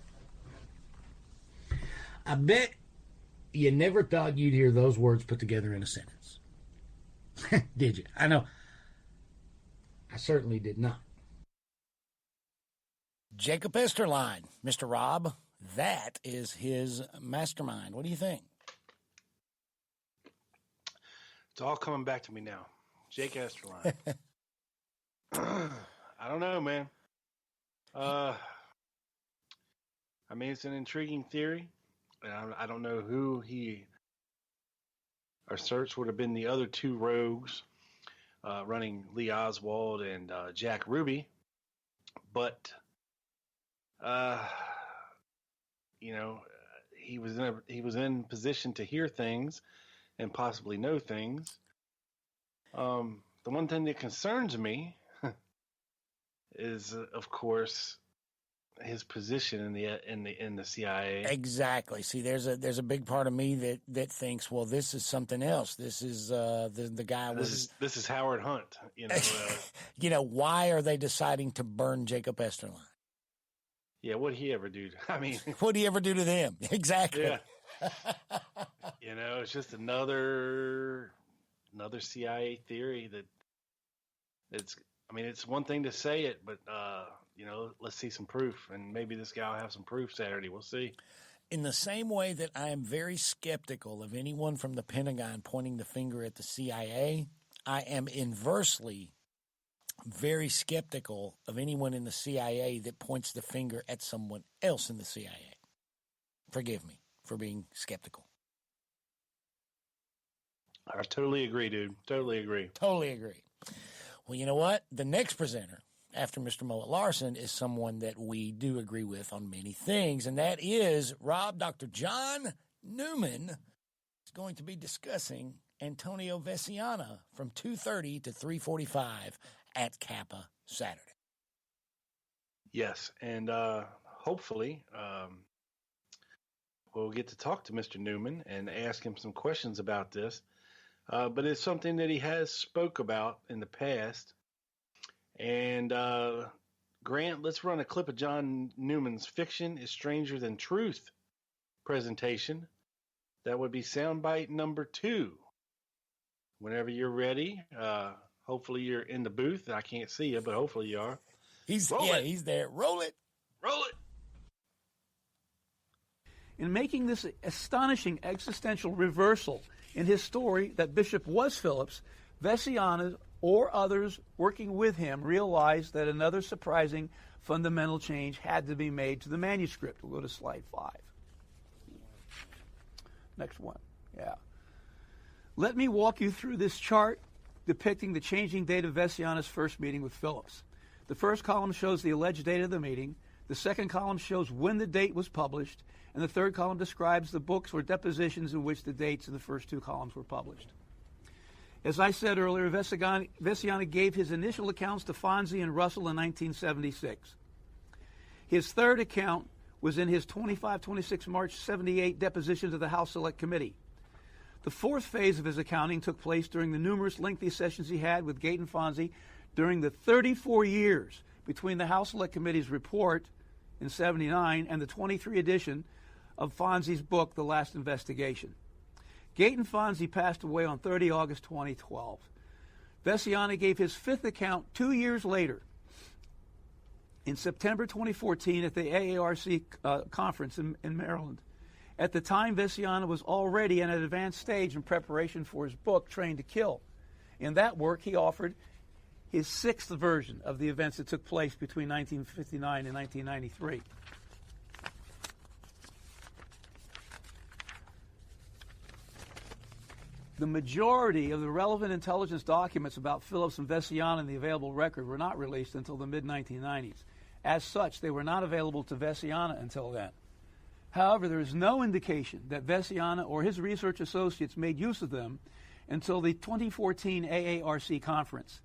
I bet you never thought you'd hear those words put together in a sentence. Did you? I know. I certainly did not. Jacob Esterline, Mr. Rob, that is his mastermind. What do you think? It's all coming back to me now. Jake Esterline. I don't know, man. I mean, it's an intriguing theory. I don't know who our search would have been the other two rogues running Lee Oswald and Jack Ruby. But, he was in position to hear things and possibly know things. The one thing that concerns me is, of course, his position in the CIA. Exactly. See, there's a big part of me that thinks, well, this is something else. This is the guy. This is Howard Hunt. Why are they deciding to burn Jacob Esterline? Yeah, what'd he ever do? I mean, what'd he ever do to them? Exactly. Yeah. It's just another CIA theory that it's one thing to say it, but let's see some proof, and maybe this guy will have some proof Saturday. We'll see. In the same way that I am very skeptical of anyone from the Pentagon pointing the finger at the CIA, I am inversely very skeptical of anyone in the CIA that points the finger at someone else in the CIA. Forgive me for being skeptical. I totally agree, dude. Totally agree. Totally agree. Well, you know what? The next presenter after Mr. Mowat Larson is someone that we do agree with on many things, and that is Dr. John Newman is going to be discussing Antonio Vesiana from 2:30 to 3:45 at Kappa Saturday. Yes, and hopefully we'll get to talk to Mr. Newman and ask him some questions about this. But it's something that he has spoke about in the past. And Grant, let's run a clip of John Newman's Fiction is Stranger Than Truth presentation. That would be soundbite number 2. Whenever you're ready, hopefully you're in the booth. I can't see you, but hopefully you are. He's there. Roll it. Roll it. In making this astonishing existential reversal in his story that Bishop was Phillips, Vesiana or others working with him realized that another surprising fundamental change had to be made to the manuscript. We'll go to slide 5. Next one. Yeah. Let me walk you through this chart depicting the changing date of Vesiana's first meeting with Phillips. The first column shows the alleged date of the meeting. The second column shows when the date was published. And the third column describes the books or depositions in which the dates in the first 2 columns were published. As I said earlier, Vesiana gave his initial accounts to Fonzie and Russell in 1976. His third account was in his 25-26 March 78 deposition to the House Select Committee. The fourth phase of his accounting took place during the numerous lengthy sessions he had with Gate and Fonzie during the 34 years between the House Select Committee's report in 79 and the 23 edition of Fonzie's book, The Last Investigation. Gate and Fonzie passed away on 30 August 2012. Vesiana gave his fifth account 2 years later, in September 2014 at the AARC conference in Maryland. At the time, Vesiana was already at an advanced stage in preparation for his book, Trained to Kill. In that work, he offered his sixth version of the events that took place between 1959 and 1993. The majority of the relevant intelligence documents about Phillips and Vesiana in the available record were not released until the mid-1990s. As such, they were not available to Vesiana until then. However, there is no indication that Vesiana or his research associates made use of them until the 2014 AARC conference.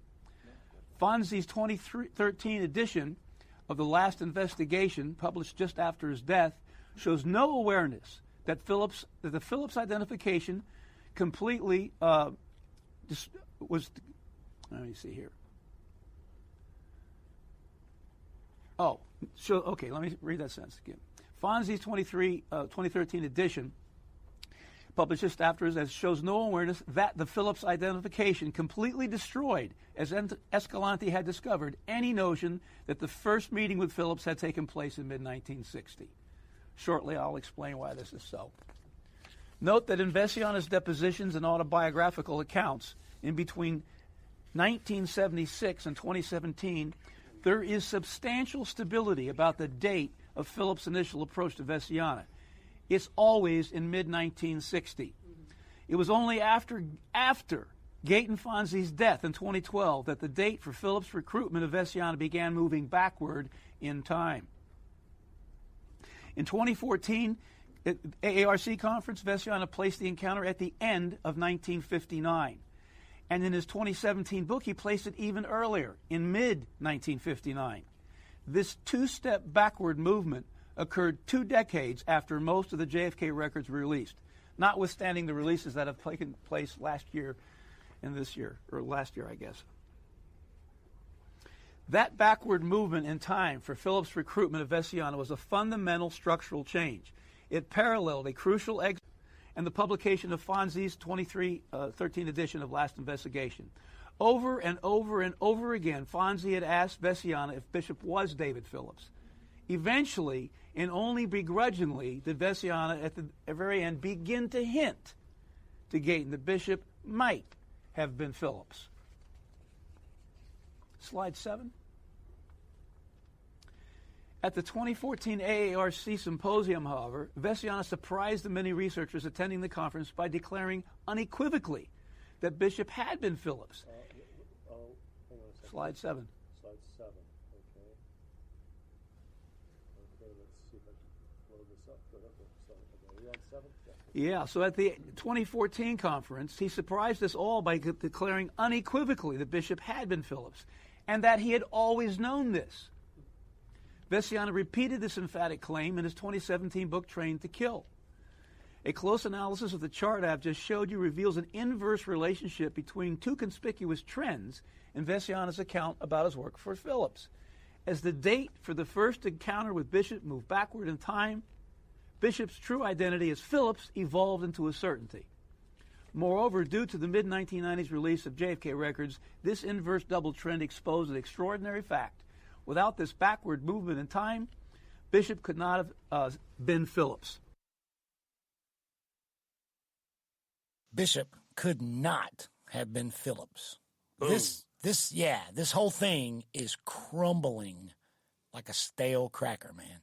Fonzie's 2013 edition of The Last Investigation, published just after his death, shows no awareness that the Phillips identification completely was. Let me see here. Oh, so okay. Let me read that sentence again. Fonzie's 2013 edition, published just after his death, shows no awareness that the Phillips identification completely destroyed, as Escalante had discovered, any notion that the first meeting with Phillips had taken place in mid-1960. Shortly, I'll explain why this is so. Note that in Vesiana's depositions and autobiographical accounts in between 1976 and 2017, there is substantial stability about the date of Phillips' initial approach to Vesiana. It's always in mid-1960. It was only after Gate and Fonzie's death in 2012 that the date for Phillips' recruitment of Vesiana began moving backward in time. In 2014, at AARC conference, Vesiana placed the encounter at the end of 1959. And in his 2017 book, he placed it even earlier, in mid-1959. This two-step backward movement occurred 2 decades after most of the JFK records were released, notwithstanding the releases that have taken place last year and this year, or last year, I guess. That backward movement in time for Phillips' recruitment of Vesiana was a fundamental structural change. It paralleled a crucial exit and the publication of Fonzie's 2013 edition of Last Investigation. Over and over and over again, Fonzie had asked Vesiana if Bishop was David Phillips. Eventually, and only begrudgingly, did Vesiana at the very end begin to hint to Gayton that Bishop might have been Phillips. Slide 7. At the 2014 AARC symposium, however, Vesiana surprised the many researchers attending the conference by declaring unequivocally that Bishop had been Phillips. Hang on a second. Slide 7. Slide 7, okay. Okay, let's see if I can. load this up. Good, okay. So, okay, we on 7? Yeah, so at the 2014 conference, he surprised us all by declaring unequivocally that Bishop had been Phillips and that he had always known this. Vessiana repeated this emphatic claim in his 2017 book, Trained to Kill. A close analysis of the chart I've just showed you reveals an inverse relationship between two conspicuous trends in Vessiana's account about his work for Phillips. As the date for the first encounter with Bishop moved backward in time, Bishop's true identity as Phillips evolved into a certainty. Moreover, due to the mid-1990s release of JFK records, this inverse double trend exposed an extraordinary fact. Without this backward movement in time, Bishop could not have been Phillips. Bishop could not have been Phillips. Boom. This whole thing is crumbling like a stale cracker, man.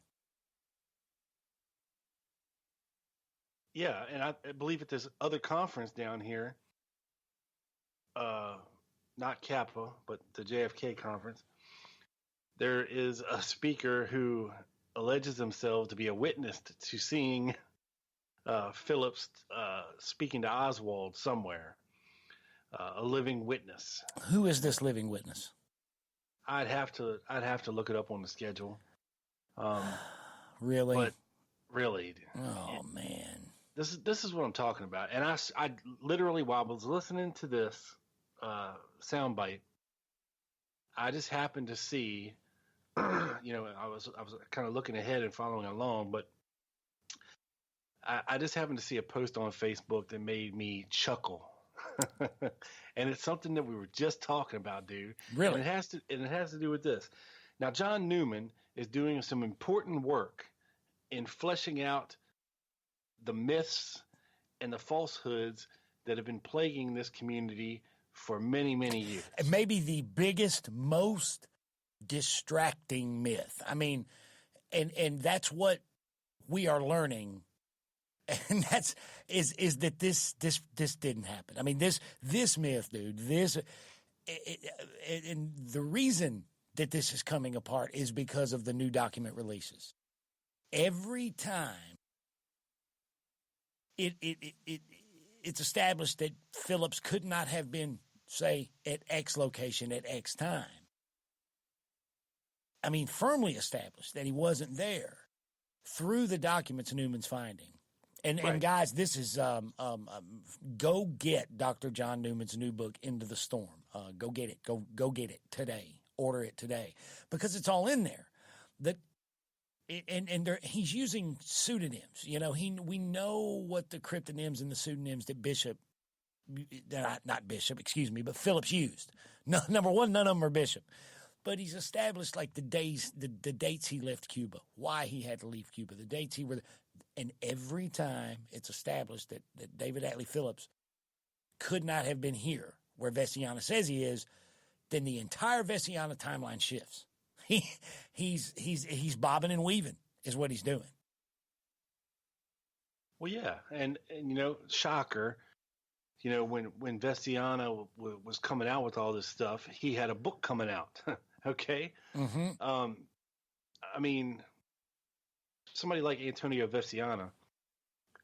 Yeah, and I believe at this other conference down here, not Kappa, but the JFK conference, there is a speaker who alleges himself to be a witness to seeing Phillips speaking to Oswald somewhere, a living witness. Who is this living witness? I'd have to look it up on the schedule. Really? But really, oh man, this is what I'm talking about. And I literally, while I was listening to this soundbite, I just happened to see, I was kind of looking ahead and following along, but I just happened to see a post on Facebook that made me chuckle. And it's something that we were just talking about, dude. Really? And it has to do with this. Now, John Newman is doing some important work in fleshing out the myths and the falsehoods that have been plaguing this community for many, many years. Maybe the biggest, most distracting myth. I mean, and that's what we are learning. And that this didn't happen. I mean, this myth, dude, and the reason that this is coming apart is because of the new document releases. Every time it's established that Phillips could not have been, say, at X location at X time. I mean, firmly established that he wasn't there through the documents Newman's finding. And guys, this is go get Dr. John Newman's new book, Into the Storm. Go get it. Go get it today. Order it today because it's all in there. He's using pseudonyms. We know what the cryptonyms and the pseudonyms that but Phillips used. No, number one, none of them are Bishop. But he's established like the dates he left Cuba, why he had to leave Cuba, the dates he were. And every time it's established that David Atlee Phillips could not have been here where Vessiana says he is, then the entire Vessiana timeline shifts. He's bobbing and weaving is what he's doing. Well, yeah, and shocker, when Vessiana was coming out with all this stuff, he had a book coming out. Okay, Mm-hmm. I mean, somebody like Antonio Vessiana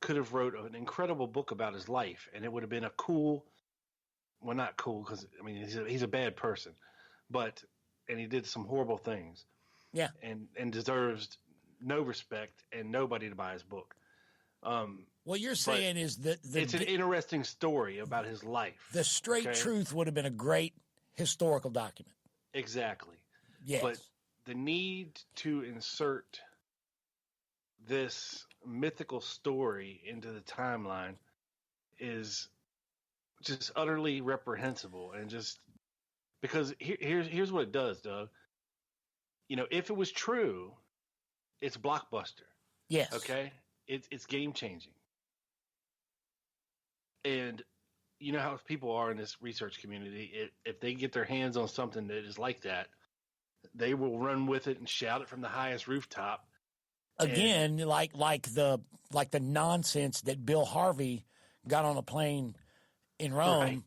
could have wrote an incredible book about his life, and it would have been a cool, well, not cool because I mean he's a bad person, and he did some horrible things. Yeah, and deserves no respect and nobody to buy his book. What you're saying is that it's an interesting story about his life. The straight truth would have been a great historical document. Exactly. Yes. But the need to insert this mythical story into the timeline is just utterly reprehensible, and just because here's what it does, Doug. If it was true, it's blockbuster. Yes. Okay. It's game changing. And you know how people are in this research community. If they get their hands on something that is like that, they will run with it and shout it from the highest rooftop. Again, like the nonsense that Bill Harvey got on a plane in Rome,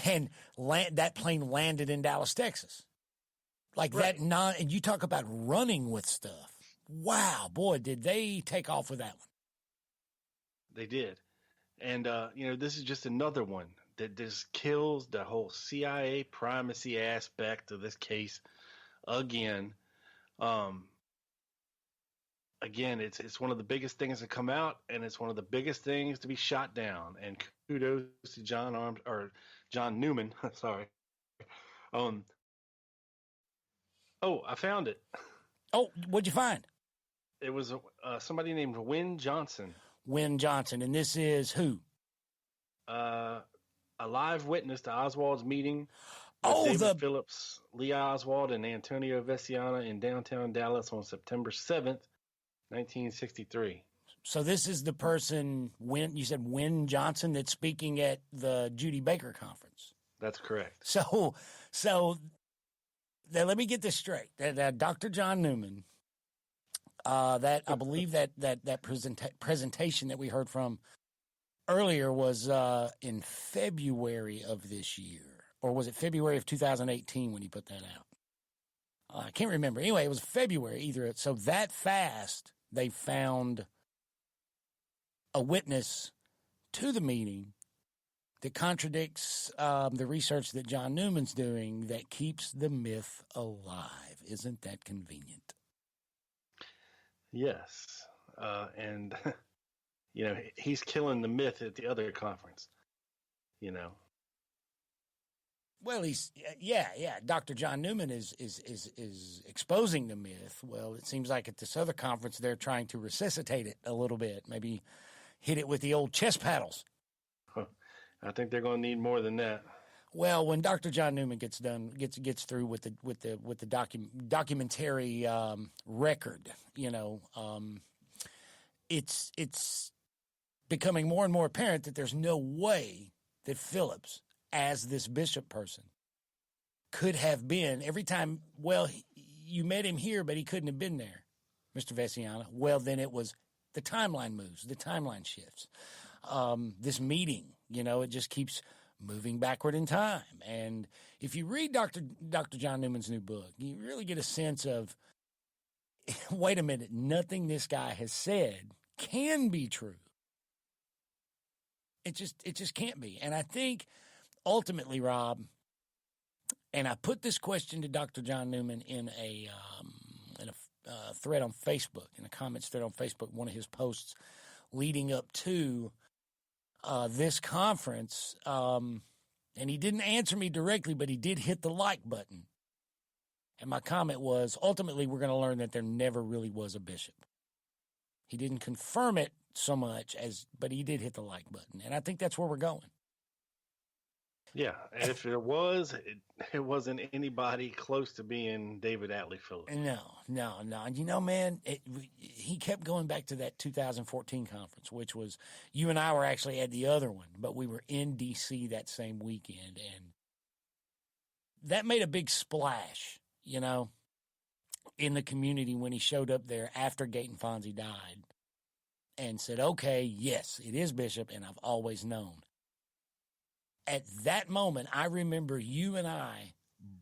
and that plane landed in Dallas, Texas. And you talk about running with stuff. Wow, boy, did they take off with that one. They did. And, this is just another one that just kills the whole CIA primacy aspect of this case again. Again, it's one of the biggest things to come out, and it's one of the biggest things to be shot down. And kudos to John Newman. Sorry. I found it. Oh, what'd you find? It was somebody named Wynn Johnson. Wynn Johnson, and this is who? A live witness to Oswald's meeting Oh, David Phillips, Lee Oswald, and Antonio Veciana in downtown Dallas on September 7th, 1963. So this is the person, you said Wynn Johnson, that's speaking at the Judy Baker conference. That's correct. So now let me get this straight. That Dr. John Newman, that I believe that presentation that we heard from earlier was in February of this year. Or was it February of 2018 when he put that out? I can't remember. Anyway, it was February either. So that fast, they found a witness to the meeting that contradicts the research that John Newman's doing that keeps the myth alive. Isn't that convenient? Yes. And, he's killing the myth at the other conference, Well, Dr. John Newman is exposing the myth. Well, it seems like at this other conference they're trying to resuscitate it a little bit, maybe hit it with the old chess paddles. I think they're going to need more than that. Well, when Dr. John Newman gets through with the documentary record, it's becoming more and more apparent that there's no way that Phillips, as this bishop person, could have been every time. Well, you met him here, but he couldn't have been there, Mr. Veciana. Well, then it was the timeline moves, the timeline shifts. This meeting, it just keeps moving backward in time. And if you read Dr. John Newman's new book, you really get a sense of, wait a minute, nothing this guy has said can be true. It just can't be. And I think ultimately, Rob, and I put this question to Dr. John Newman in a thread on Facebook, in a comments thread on Facebook, one of his posts leading up to this conference, and he didn't answer me directly, but he did hit the like button. And my comment was, ultimately, we're going to learn that there never really was a bishop. He didn't confirm it so much but he did hit the like button, and I think that's where we're going. Yeah, and if it was, it wasn't anybody close to being David Atlee Phillips. No. Man, he kept going back to that 2014 conference, which was, you and I were actually at the other one, but we were in D.C. that same weekend, and that made a big splash, in the community when he showed up there after Gayton Fonzie died and said, okay, yes, it is Bishop, and I've always known. At that moment, I remember you and I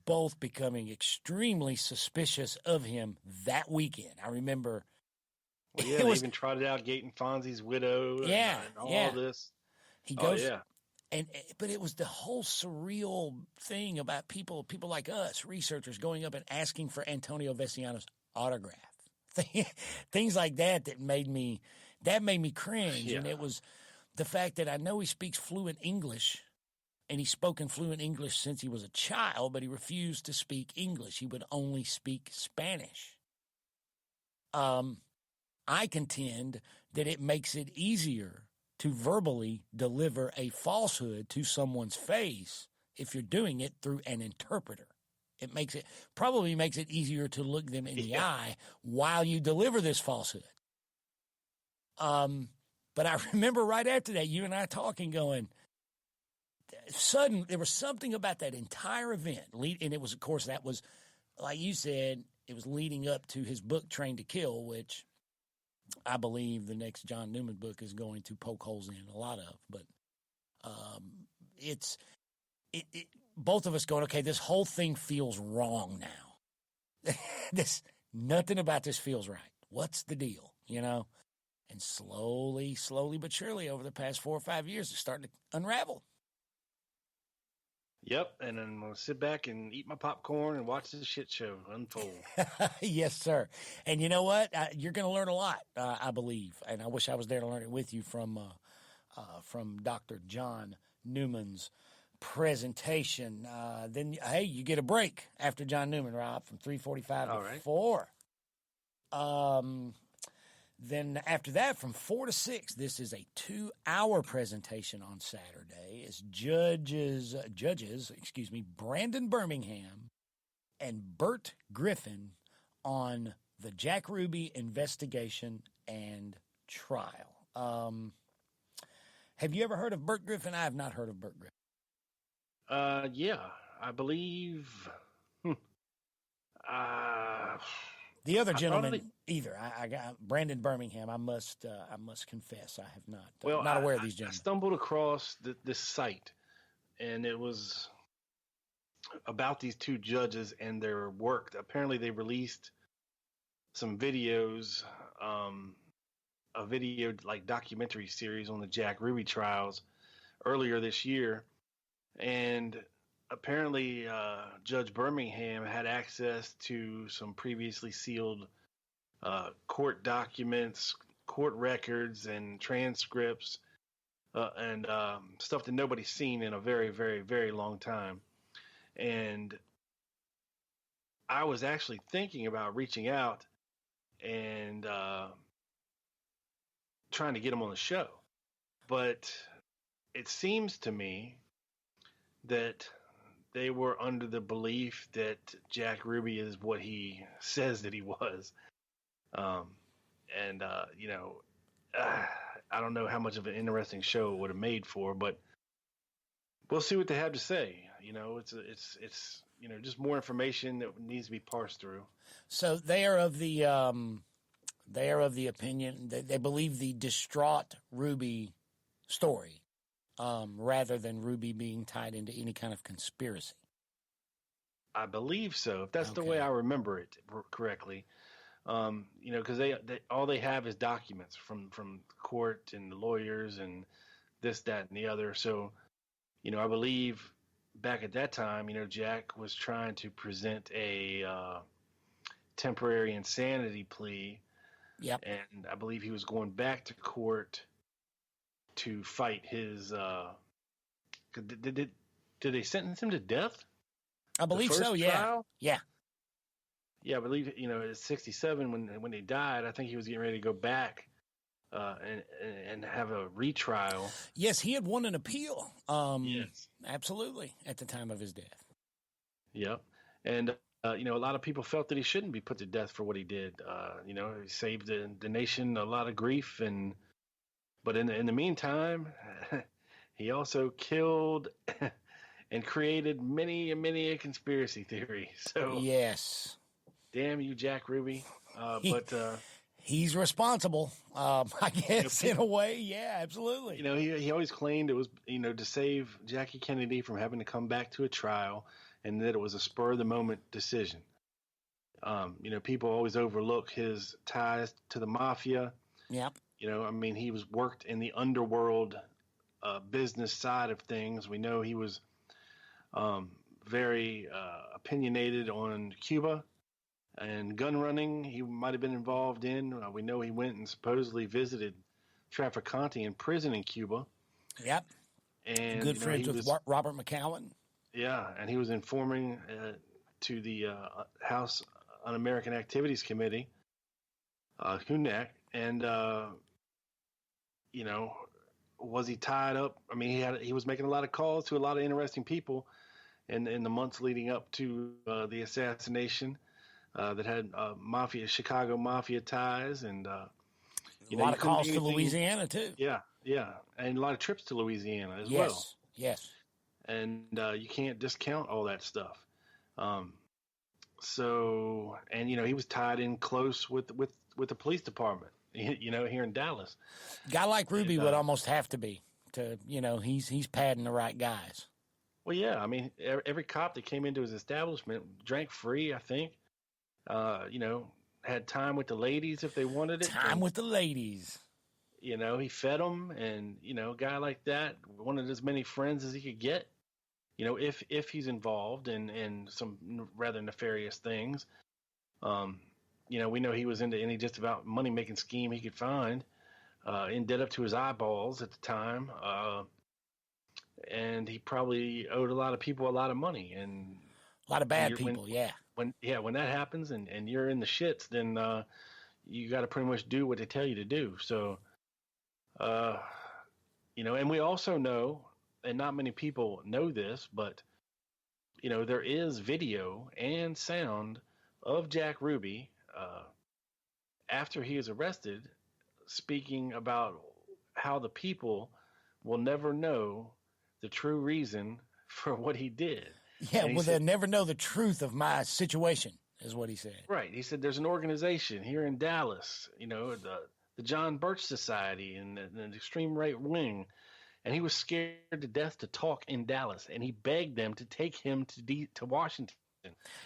both becoming extremely suspicious of him that weekend. I remember. Well, yeah, they even trotted out Gayton Fonzie's widow and all this. He goes, but it was the whole surreal thing about people like us, researchers, going up and asking for Antonio Veciana's autograph. Things like that made me cringe. Yeah. And it was the fact that I know he speaks fluent English. And he's spoken fluent English since he was a child, but he refused to speak English. He would only speak Spanish. I contend that it makes it easier to verbally deliver a falsehood to someone's face if you're doing it through an interpreter. It probably makes it easier to look them in the eye while you deliver this falsehood. But I remember right after that, you and I talking, going, there was something about that entire event, and it was, of course, that was, like you said, it was leading up to his book, Trained to Kill, which I believe the next John Newman book is going to poke holes in a lot of. But both of us going, okay, this whole thing feels wrong now. Nothing about this feels right. What's the deal, you know? And slowly but surely over the past 4 or 5 years, it's starting to unravel. Yep, and then I'm going to sit back and eat my popcorn and watch this shit show unfold. Yes, sir. And you know what? You're going to learn a lot, I believe. And I wish I was there to learn it with you from Dr. John Newman's presentation. Then, hey, you get a break after John Newman, Rob, from 3:45 to 4. Then after that, from 4 to 6, this is a 2-hour presentation on Saturday. It's judges, Brandon Birmingham and Bert Griffin on the Jack Ruby investigation and trial. Have you ever heard of Bert Griffin? I have not heard of Bert Griffin. Yeah, I believe. The other gentleman, either. I got Brandon Birmingham. I must confess, I have not. Not aware of these gentlemen. I stumbled across this site, and it was about these two judges and their work. Apparently, they released some videos, a video like documentary series on the Jack Ruby trials earlier this year, and apparently, Judge Birmingham had access to some previously sealed court documents, court records, and transcripts, and stuff that nobody's seen in a very, very, very long time. And I was actually thinking about reaching out and trying to get him on the show. But it seems to me that they were under the belief that Jack Ruby is what he says that he was. I don't know how much of an interesting show it would have made for, but we'll see what they have to say. You know, it's just more information that needs to be parsed through. So they are of the opinion that they believe the distraught Ruby story, rather than Ruby being tied into any kind of conspiracy. I believe so, if that's the way I remember it correctly. Because they all they have is documents from court and the lawyers and this, that, and the other. So, I believe back at that time, Jack was trying to present a temporary insanity plea. Yep. And I believe he was going back to court to fight his. Did they sentence him to death? I believe so. Yeah. Trial? Yeah. Yeah, I believe at 67 when he died, I think he was getting ready to go back and have a retrial. Yes, he had won an appeal. Yes, absolutely, at the time of his death. Yep, and a lot of people felt that he shouldn't be put to death for what he did. He saved the nation a lot of grief, but in the meantime, he also killed and created many a conspiracy theory. So yes. Damn you, Jack Ruby. But he's responsible, I guess, in a way. Yeah, absolutely. He always claimed it was, to save Jackie Kennedy from having to come back to a trial, and that it was a spur-of-the-moment decision. People always overlook his ties to the mafia. Yep. He was worked in the underworld business side of things. We know he was very opinionated on Cuba. And gun running, he might have been involved in. We know he went and supposedly visited Traficante in prison in Cuba. Yep. And good friends with Robert McCowan. Yeah, and he was informing to the House Un-American Activities Committee, HUNAC, and was he tied up? I mean, he was making a lot of calls to a lot of interesting people in the months leading up to the assassination. That had Chicago mafia ties, and a lot of calls to Louisiana too. Yeah, and a lot of trips to Louisiana as well. Yes, and you can't discount all that stuff. He was tied in close with the police department, here in Dallas. Guy like Ruby would almost have to be he's padding the right guys. Well, yeah, I mean, every cop that came into his establishment drank free, I think. had time with the ladies if they wanted it. Time with the ladies. You know, he fed them, and a guy like that wanted as many friends as he could get. If he's involved in some rather nefarious things. We know he was into any just about money making scheme he could find, in debt up to his eyeballs at the time, and he probably owed a lot of people a lot of money, and a lot of bad people. When that happens and you're in the shits, then you got to pretty much do what they tell you to do. So, and we also know, and not many people know this, but there is video and sound of Jack Ruby after he is arrested, speaking about how the people will never know the true reason for what he did. Yeah, well, they'll never know the truth of my situation, is what he said. Right. He said there's an organization here in Dallas, the John Birch Society and the extreme right wing, and he was scared to death to talk in Dallas, and he begged them to take him to Washington.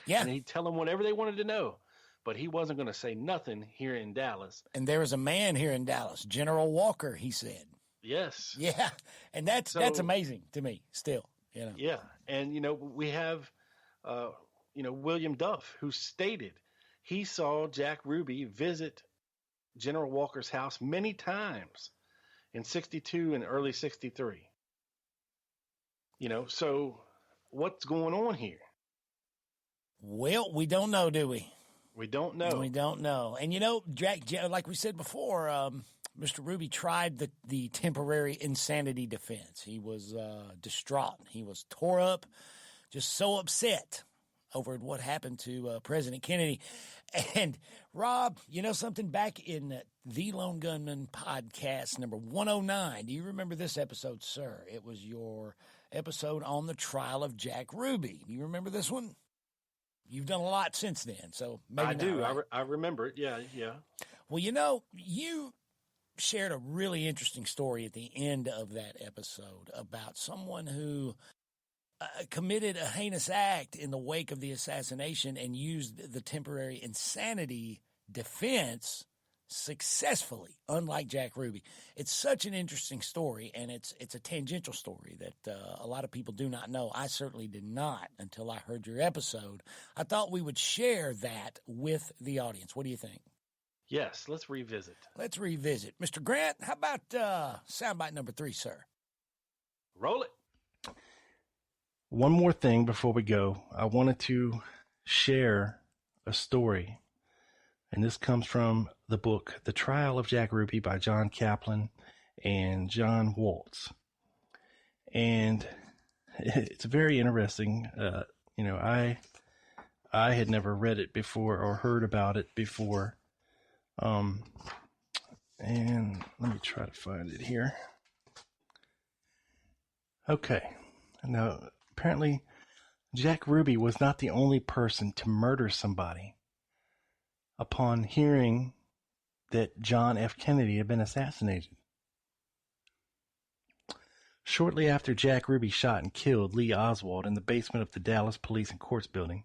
Yeah. And he'd tell them whatever they wanted to know, but he wasn't going to say nothing here in Dallas. And there is a man here in Dallas, General Walker, he said. Yes. Yeah, and that's amazing to me still. Yeah, and we have William Duff, who stated he saw Jack Ruby visit General Walker's house many times in 62 and early 63. So what's going on here? Well, we don't know, do we? We don't know. We don't know. And Jack, like we said before, Mr. Ruby tried the temporary insanity defense. He was distraught. He was tore up, just so upset over what happened to President Kennedy. And, Rob, something, back in the Lone Gunman podcast number 109, do you remember this episode, sir? It was your episode on the trial of Jack Ruby. Do you remember this one? You've done a lot since then, so maybe I do. Right? I remember it. Yeah. Well, you shared a really interesting story at the end of that episode about someone who committed a heinous act in the wake of the assassination and used the temporary insanity defense successfully, unlike Jack Ruby. It's such an interesting story, and it's a tangential story that a lot of people do not know. I certainly did not until I heard your episode. I thought we would share that with the audience. What do you think? Yes, let's revisit. Let's revisit. Mr. Grant, how about soundbite number 3, sir? Roll it. One more thing before we go. I wanted to share a story, and this comes from the book The Trial of Jack Ruby by John Kaplan and John Waltz. And it's very interesting. I had never read it before or heard about it before. And let me try to find it here. Okay. Now, apparently, Jack Ruby was not the only person to murder somebody upon hearing that John F. Kennedy had been assassinated. Shortly after Jack Ruby shot and killed Lee Oswald in the basement of the Dallas Police and Courts building,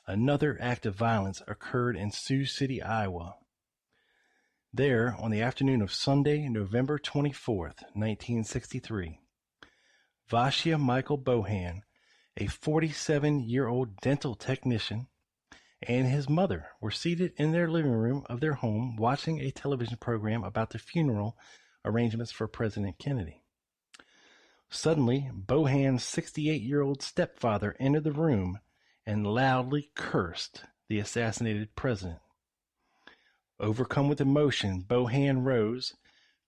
another act of violence occurred in Sioux City, Iowa. There, on the afternoon of Sunday, November 24th, 1963, Vasya Michael Bohan, a 47-year-old dental technician, and his mother were seated in their living room of their home watching a television program about the funeral arrangements for President Kennedy. Suddenly, Bohan's 68-year-old stepfather entered the room and loudly cursed the assassinated president. Overcome with emotion, Bohan rose,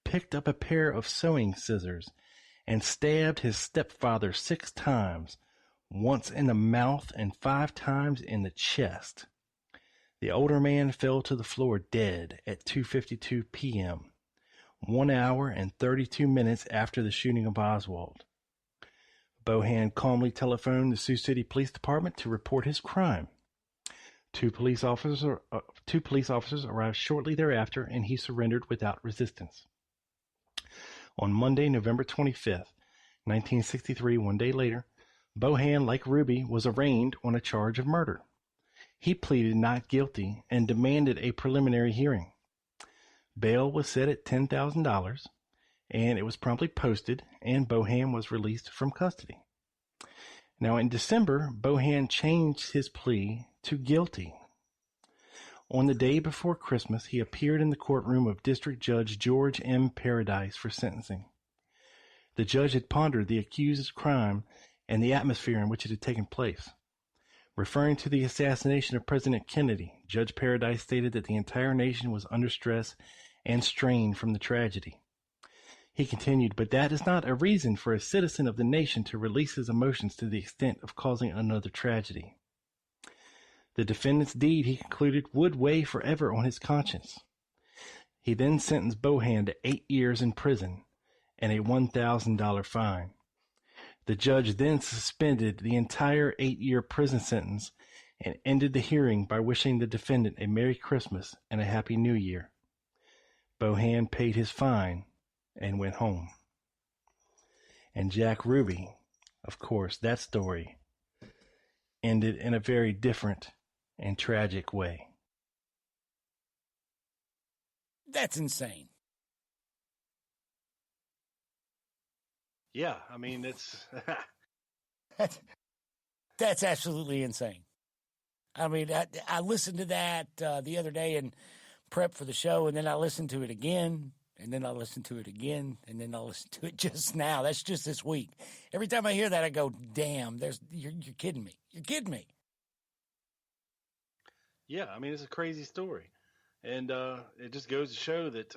picked up a pair of sewing scissors, and stabbed his stepfather 6 times, once in the mouth and 5 times in the chest. The older man fell to the floor dead at 2:52 p.m., 1 hour and 32 minutes after the shooting of Oswald. Bohan calmly telephoned the Sioux City Police Department to report his crime. Two police officers arrived shortly thereafter, and he surrendered without resistance. On Monday, November 25th, 1963, one day later, Bohan, like Ruby, was arraigned on a charge of murder. He pleaded not guilty and demanded a preliminary hearing. Bail was set at $10,000, and it was promptly posted, and Bohan was released from custody. Now, in December, Bohan changed his plea to guilty. On the day before Christmas, he appeared in the courtroom of District Judge George M. Paradise for sentencing. The judge had pondered the accused's crime and the atmosphere in which it had taken place. Referring to the assassination of President Kennedy, Judge Paradise stated that the entire nation was under stress and strain from the tragedy. He continued, but that is not a reason for a citizen of the nation to release his emotions to the extent of causing another tragedy. The defendant's deed, he concluded, would weigh forever on his conscience. He then sentenced Bohan to 8 years in prison and a $1,000 fine. The judge then suspended the entire 8-year prison sentence and ended the hearing by wishing the defendant a Merry Christmas and a Happy New Year. Bohan paid his fine and went home. And Jack Ruby, of course, that story ended in a very different and tragic way. That's insane. Yeah, I mean, it's... That's absolutely insane. I mean, I listened to that the other day and prep for the show, and then I listened to it again, and then I listened to it again, and then I listened to it just now. That's just this week. Every time I hear that, I go, damn, you're kidding me. You're kidding me. Yeah, I mean, it's a crazy story. And it just goes to show that,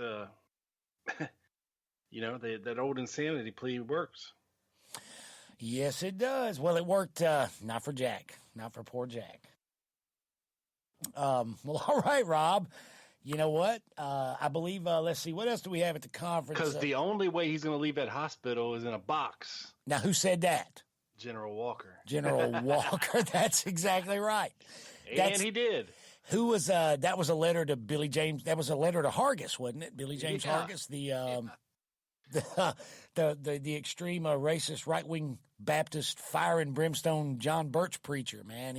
that old insanity plea works. Yes, it does. Well, it worked not for Jack, not for poor Jack. Well, all right, Rob. You know what? I believe, let's see, what else do we have at the conference? Because the only way he's going to leave that hospital is in a box. Now, who said that? General Walker. General Walker. That's exactly right. And he did. Who was, that was a letter to Billy James. That was a letter to Hargis, wasn't it? Billy James Hargis, the extreme racist right-wing Baptist fire and brimstone John Birch preacher, man.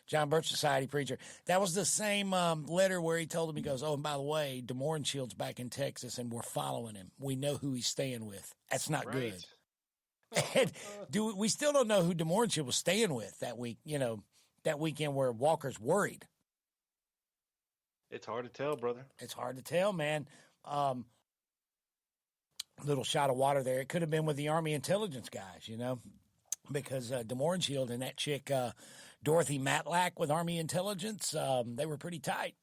John Birch Society preacher. That was the same letter where he told him, he goes, oh, and by the way, DeMorenshield's back in Texas and we're following him. We know who he's staying with. That's not good. And we still don't know who DeMorenchield was staying with that week, that weekend where Walker's worried. It's hard to tell, brother. It's hard to tell, man. Little shot of water there. It could have been with the Army intelligence guys, because DeMorenchield and that chick, Dorothy Matlack with Army intelligence, they were pretty tight.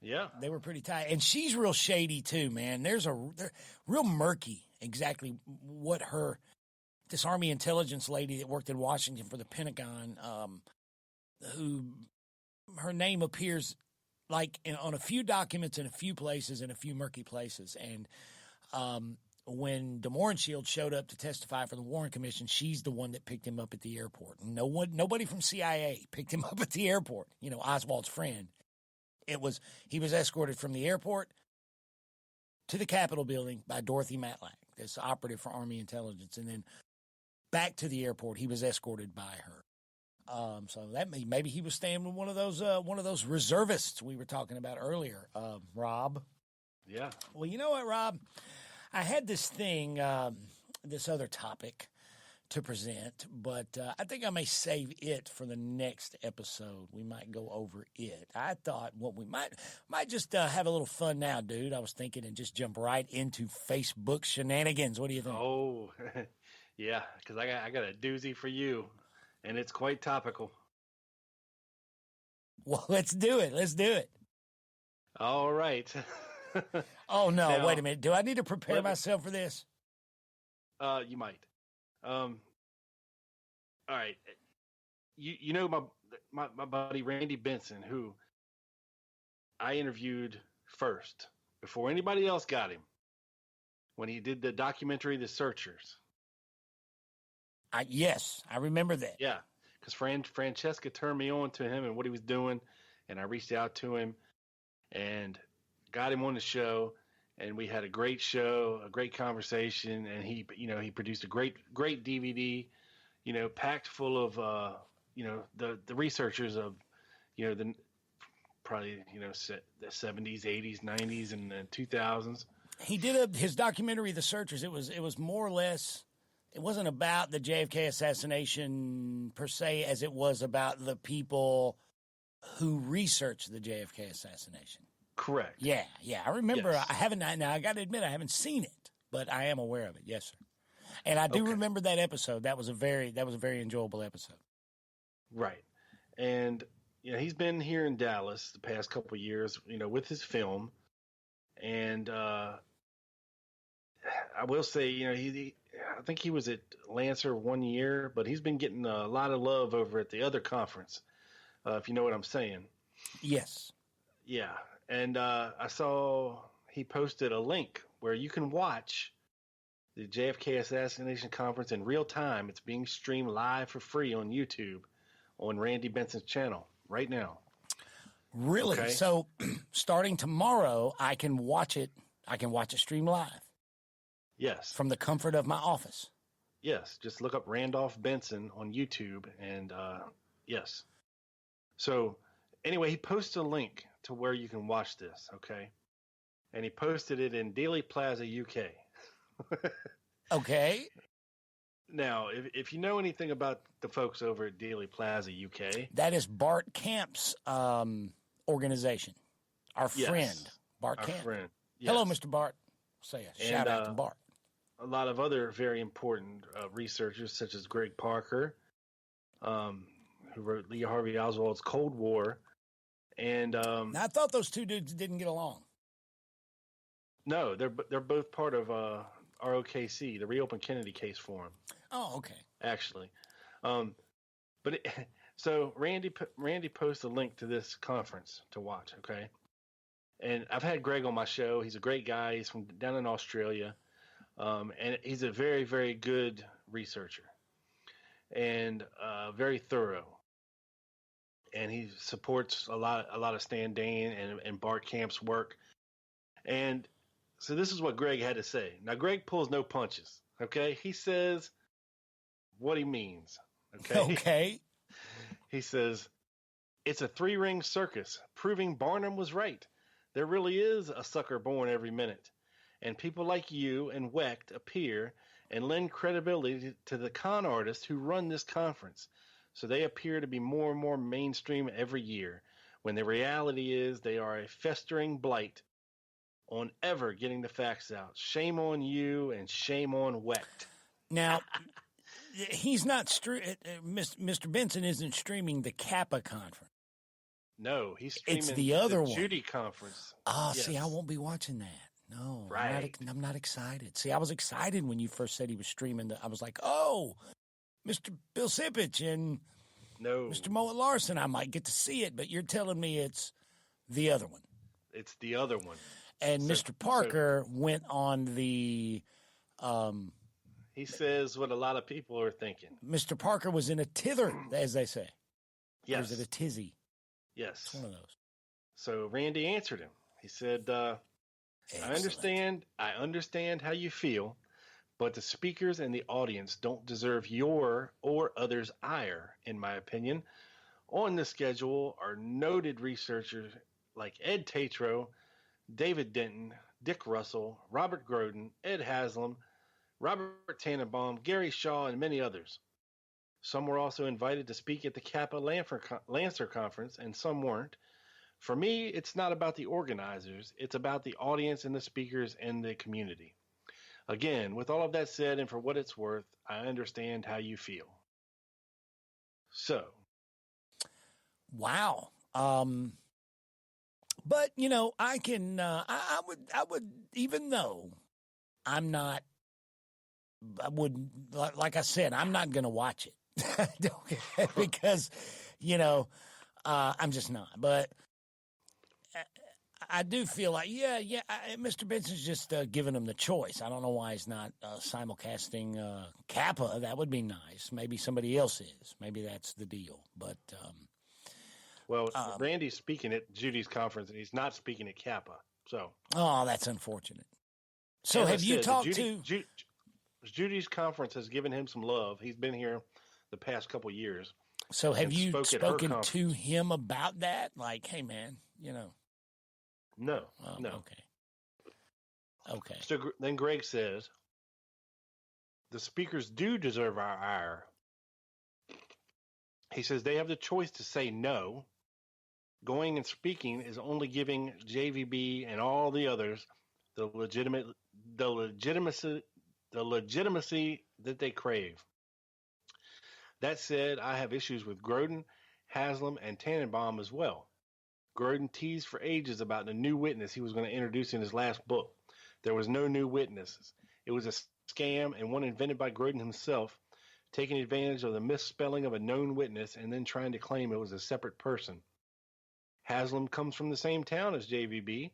Yeah. They were pretty tight. And she's real shady too, man. They're real murky exactly what this Army intelligence lady that worked in Washington for the Pentagon, who her name appears on a few documents in a few places, in a few murky places. And when DeMorenchield showed up to testify for the Warren Commission, she's the one that picked him up at the airport. Nobody from CIA picked him up at the airport. Oswald's friend. He was escorted from the airport to the Capitol building by Dorothy Matlack, this operative for Army intelligence, and then back to the airport. He was escorted by her. So that maybe he was staying with one of those reservists we were talking about earlier, Rob. Yeah. Well, you know what, Rob? I had this thing, this other topic to present, but I think I may save it for the next episode. We might go over it. I thought what we might just have a little fun now, dude. I was thinking and just jump right into Facebook shenanigans. What do you think? Oh, yeah, because I got a doozy for you. And it's quite topical. Well, let's do it. Let's do it. All right. Oh, no. Now, wait a minute. Do I need to prepare myself for this? You might. All right. You know my buddy Randy Benson, who I interviewed first before anybody else got him when he did the documentary The Searchers. Yes, I remember that. Yeah, because Francesca turned me on to him and what he was doing, and I reached out to him and got him on the show, and we had a great show, a great conversation, and he produced a great DVD, packed full of the researchers of, the probably, the 70s, 80s, 90s, and the 2000s. He did his documentary, The Searchers. It was more or less, it wasn't about the JFK assassination per se as it was about the people who researched the JFK assassination. Correct. Yeah. I remember. Yes. I haven't. Now I got to admit, I haven't seen it, but I am aware of it. Yes, sir. And I do remember that episode. That was a very enjoyable episode. Right. And he's been here in Dallas the past couple of years, with his film. And I will say, I think he was at Lancer 1 year, but he's been getting a lot of love over at the other conference, if you know what I'm saying. Yes. Yeah. And I saw he posted a link where you can watch the JFK Assassination Conference in real time. It's being streamed live for free on YouTube on Randy Benson's channel right now. Really? Okay. So starting tomorrow, I can watch it. I can watch it stream live. Yes. From the comfort of my office. Yes. Just look up Randolph Benson on YouTube, and yes. So anyway, he posted a link to where you can watch this, okay? And he posted it in Dealey Plaza, UK. Okay. Now, if you know anything about the folks over at Dealey Plaza, UK. That is Bart Camp's organization. Our friend, Bart our Camp. Friend. Yes. Hello, Mr. Bart. Say a shout out to Bart. A lot of other very important researchers, such as Greg Parker, who wrote Lee Harvey Oswald's Cold War. And now, I thought those two dudes didn't get along. No, they're both part of ROKC, the Reopen Kennedy Case Forum. Oh, okay. Actually, so Randy posted a link to this conference to watch. Okay, and I've had Greg on my show. He's a great guy. He's from down in Australia, and he's a very, very good researcher and very thorough. And he supports a lot of Stan Dane and Bart Camp's work. And so this is what Greg had to say. Now, Greg pulls no punches, okay? He says what he means, okay? Okay. He says, it's a three-ring circus, proving Barnum was right. There really is a sucker born every minute. And people like you and Wecht appear and lend credibility to the con artists who run this conference. So they appear to be more and more mainstream every year, when the reality is they are a festering blight on ever getting the facts out. Shame on you and shame on Wecht. Now, he's not Mr. Benson isn't streaming the Kappa conference. No, he's streaming it's the other one. Judy conference. Oh, Yes. See, I won't be watching that. No, Right. I'm not excited. See, I was excited when you first said he was streaming. I was like, oh, Mr. Bill Sipich and No, Mr. Moet Larson, I might get to see it, but you're telling me it's the other one. it's the other one. And Mr. Parker went on the. He says what a lot of people are thinking. Mr. Parker was in a tither, as they say. Yes. Or is it a tizzy? Yes. It's one of those. So Randy answered him. He said, I understand how you feel, but the speakers and the audience don't deserve your or others' ire, in my opinion. On the schedule are noted researchers like Ed Tatro, David Denton, Dick Russell, Robert Groden, Ed Haslam, Robert Tannenbaum, Gary Shaw, and many others. Some were also invited to speak at the Kappa Lancer conference, and some weren't. For me, it's not about the organizers. It's about the audience and the speakers and the community. Again, with all of that said, and for what it's worth, I understand how you feel. So. Wow. But I can. I would, even though I'm not. I would, like I said, I'm not going to watch it because, I'm just not. But I do feel like, Mr. Benson's just giving him the choice. I don't know why he's not simulcasting Kappa. That would be nice. Maybe somebody else is. Maybe that's the deal. But. Randy's speaking at Judy's conference, and he's not speaking at Kappa. So. Oh, that's unfortunate. So have you talked to Judy's conference has given him some love. He's been here the past couple years, So have and you spoke at her spoken conference. to him about that? Like, hey, man, you know. No, Oh, no. Okay. So then Greg says, the speakers do deserve our ire. He says they have the choice to say no. Going and speaking is only giving JVB and all the others the legitimacy that they crave. That said, I have issues with Grodin, Haslam, and Tannenbaum as well. Grodin teased for ages about the new witness he was going to introduce in his last book. There was no new witnesses. It was a scam and one invented by Grodin himself, taking advantage of the misspelling of a known witness and then trying to claim it was a separate person. Haslam comes from the same town as JVB,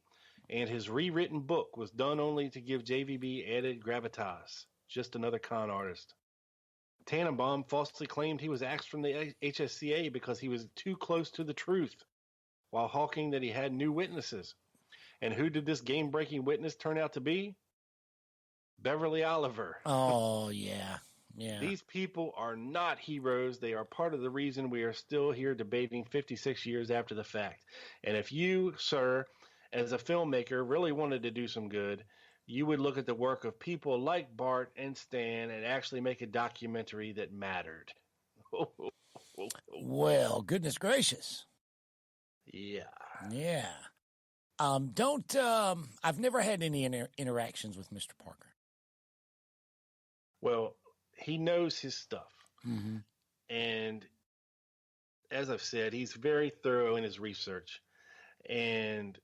and his rewritten book was done only to give JVB added gravitas. Just another con artist. Tannenbaum falsely claimed he was axed from the HSCA because he was too close to the truth, while hawking that he had new witnesses. And who did this game-breaking witness turn out to be? Beverly Oliver. Oh, yeah. Yeah. These people are not heroes. They are part of the reason we are still here debating 56 years after the fact. And if you, sir, as a filmmaker, really wanted to do some good, you would look at the work of people like Bart and Stan and actually make a documentary that mattered. Well, goodness gracious. Yeah. Yeah. I've never had any interactions with Mr. Parker. Well, he knows his stuff. Mm-hmm. And as I've said, he's very thorough in his research. And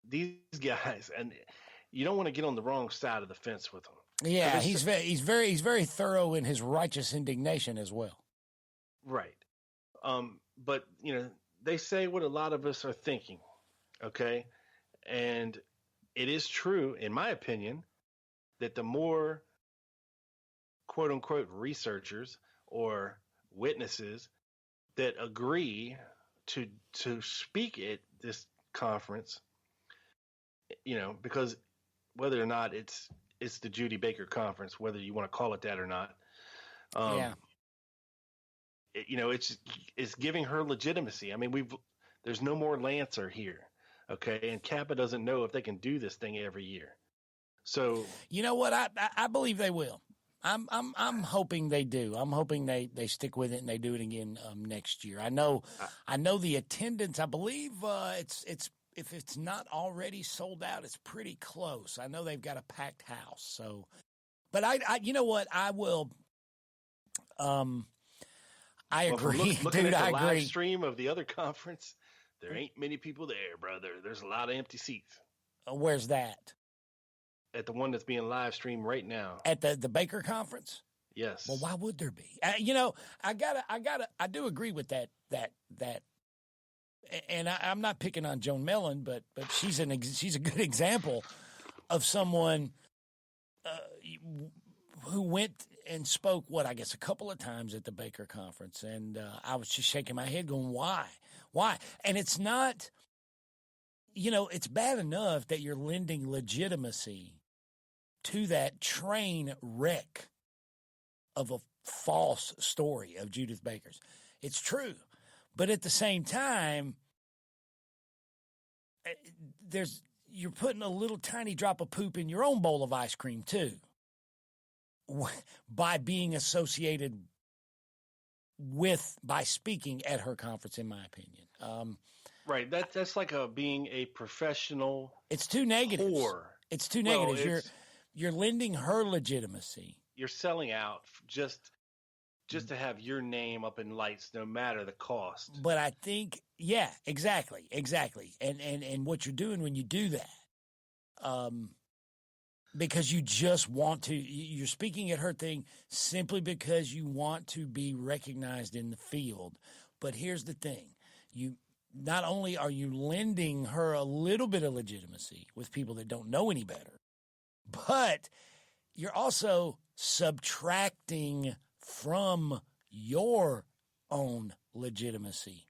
these guys, and you don't want to get on the wrong side of the fence with them. Yeah, he's very thorough in his righteous indignation as well. Right. But, you know, they say what a lot of us are thinking, okay? And it is true, in my opinion, that the more quote-unquote researchers or witnesses that agree to speak at this conference, you know, because whether or not it's the Judy Baker conference, whether you want to call it that or not, you know, it's giving her legitimacy. I mean, there's no more Lancer here, okay, and Kappa doesn't know if they can do this thing every year. So you know what, I believe they will. I'm hoping they do. I'm hoping they stick with it and they do it again next year. I know the attendance. I believe it's if it's not already sold out, it's pretty close. I know they've got a packed house. So, but I you know what, I will. I agree, looking dude. at the I agree. live stream of the other conference, there ain't many people there, brother. There's a lot of empty seats. Where's that? At the one that's being live streamed right now. At the Baker conference? Yes. Well, why would there be? You know, I do agree with that. And I'm not picking on Joan Mellon, but she's a good example of someone who went and spoke, I guess a couple of times at the Baker conference. And I was just shaking my head going, why? And it's not, you know, it's bad enough that you're lending legitimacy to that train wreck of a false story of Judith Baker's. It's true. But at the same time, you're putting a little tiny drop of poop in your own bowl of ice cream too, by being associated by speaking at her conference, in my opinion. Right. That's like being a professional. It's too negative. Whore. It's too negative. You're lending her legitimacy. You're selling out just to have your name up in lights, no matter the cost. But I think, yeah, exactly. And what you're doing when you do that, because you just want to, you're speaking at her thing simply because you want to be recognized in the field. But here's the thing. Not only are you lending her a little bit of legitimacy with people that don't know any better, but you're also subtracting from your own legitimacy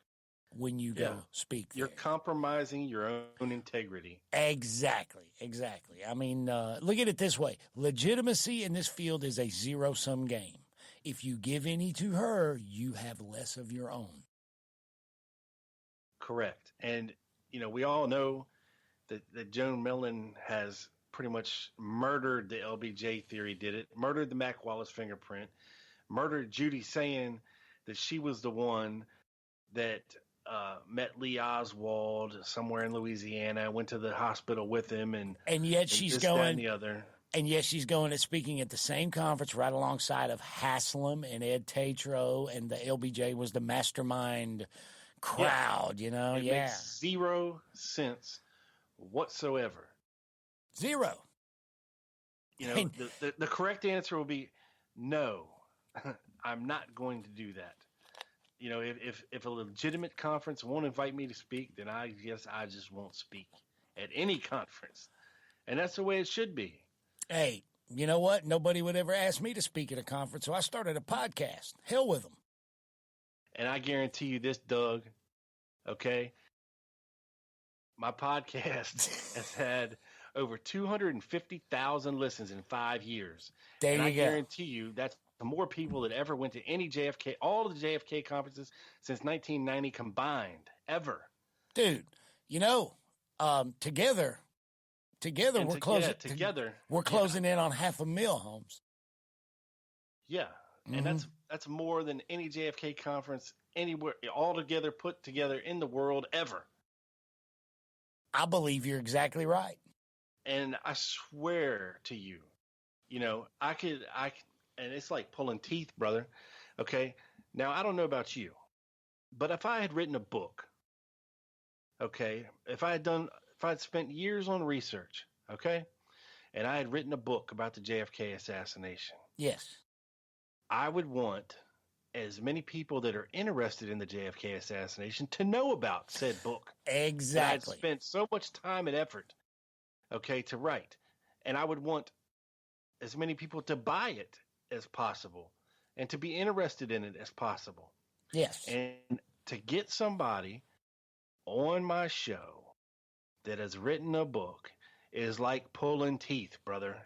when you go speak there. You're compromising your own integrity. Exactly. I mean, look at it this way. Legitimacy in this field is a zero-sum game. If you give any to her, you have less of your own. Correct. And, we all know that Joan Millen has pretty much murdered the LBJ theory, murdered the Mac Wallace fingerprint, murdered Judy saying that she was the one that met Lee Oswald somewhere in Louisiana, went to the hospital with him, and yet she's this, going, that, and the other. And yes, she's going and speaking at the same conference right alongside of Haslam and Ed Tatro, and the LBJ was the mastermind crowd, It makes zero sense whatsoever. Zero. The correct answer will be no. I'm not going to do that. If a legitimate conference won't invite me to speak, then I guess I just won't speak at any conference. And that's the way it should be. Hey, you know what? Nobody would ever ask me to speak at a conference, so I started a podcast. Hell with them. And I guarantee you this, Doug, okay? My podcast has had over 250,000 listens in 5 years. There you go. I guarantee you that's more people that ever went to any JFK, all of the JFK conferences since 1990 combined, ever. Dude, together we're closing. We're closing in on 500,000 homes. Yeah, and that's more than any JFK conference anywhere, all together, put together in the world ever. I believe you're exactly right. And I swear to you, I could, and it's like pulling teeth, brother. Okay. Now, I don't know about you, but if I had written a book, okay, if I had spent years on research, okay, and I had written a book about the JFK assassination. Yes. I would want as many people that are interested in the JFK assassination to know about said book. Exactly. I spent so much time and effort, okay, to write. And I would want as many people to buy it as possible and to be interested in it as possible. Yes. And to get somebody on my show that has written a book is like pulling teeth, brother.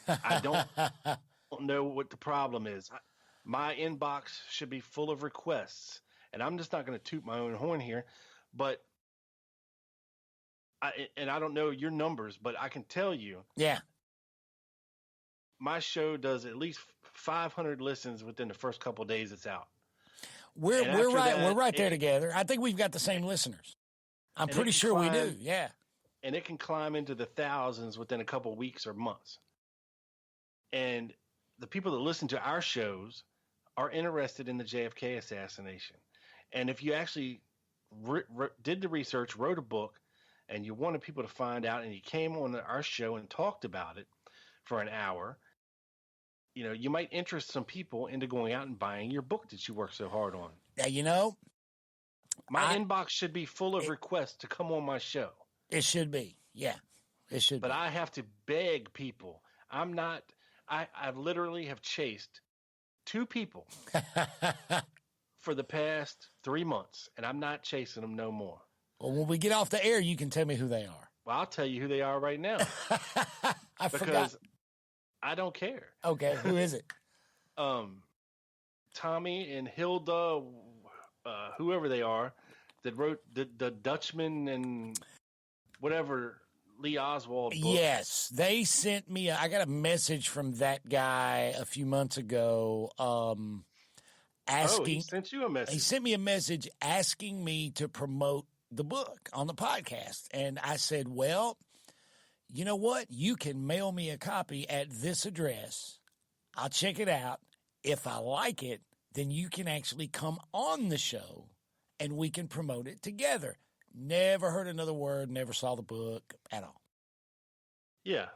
I don't know what the problem is. My inbox should be full of requests, and I'm just not going to toot my own horn here, but I don't know your numbers, but I can tell you, my show does at least 500 listens within the first couple of days it's out. We're right there together. I think we've got the same listeners. I'm pretty sure we do. Yeah. And it can climb into the thousands within a couple of weeks or months. And the people that listen to our shows are interested in the JFK assassination. And if you actually did the research, wrote a book, and you wanted people to find out, and you came on our show and talked about it for an hour, you might interest some people into going out and buying your book that you worked so hard on. Yeah, my inbox should be full of requests to come on my show. It should be. Yeah, it should be. But I have to beg people. I literally have chased 2 people for the past 3 months, and I'm not chasing them no more. Well, when we get off the air, you can tell me who they are. Well, I'll tell you who they are right now. I forgot. I don't care. Okay, who is it? Tommy and Hilda, whoever they are, that wrote the Dutchman and whatever Lee Oswald book. Yes, they sent me. I got a message from that guy a few months ago. Asking. He sent you a message. He sent me a message asking me to promote the book on the podcast, and I said, "Well, you know what? You can mail me a copy at this address. I'll check it out. If I like it, then you can actually come on the show, and we can promote it together." Never heard another word, never saw the book at all. Yeah.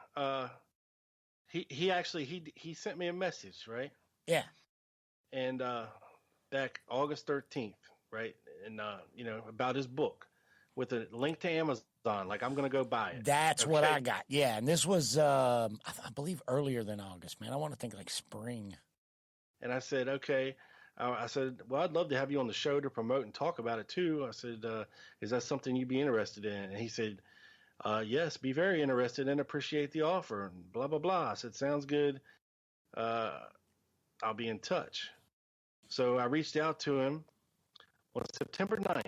He actually sent me a message, right? Yeah. And back August 13th, right? And about his book with a link to Amazon, like I'm going to go buy it. That's what I got. Yeah, and this was I believe earlier than August, man. I want to think like spring. And I said, okay. I said, well, I'd love to have you on the show to promote and talk about it too. I said, is that something you'd be interested in? And he said, yes, be very interested and appreciate the offer and blah, blah, blah. I said, sounds good. I'll be in touch. So I reached out to him on September 9th.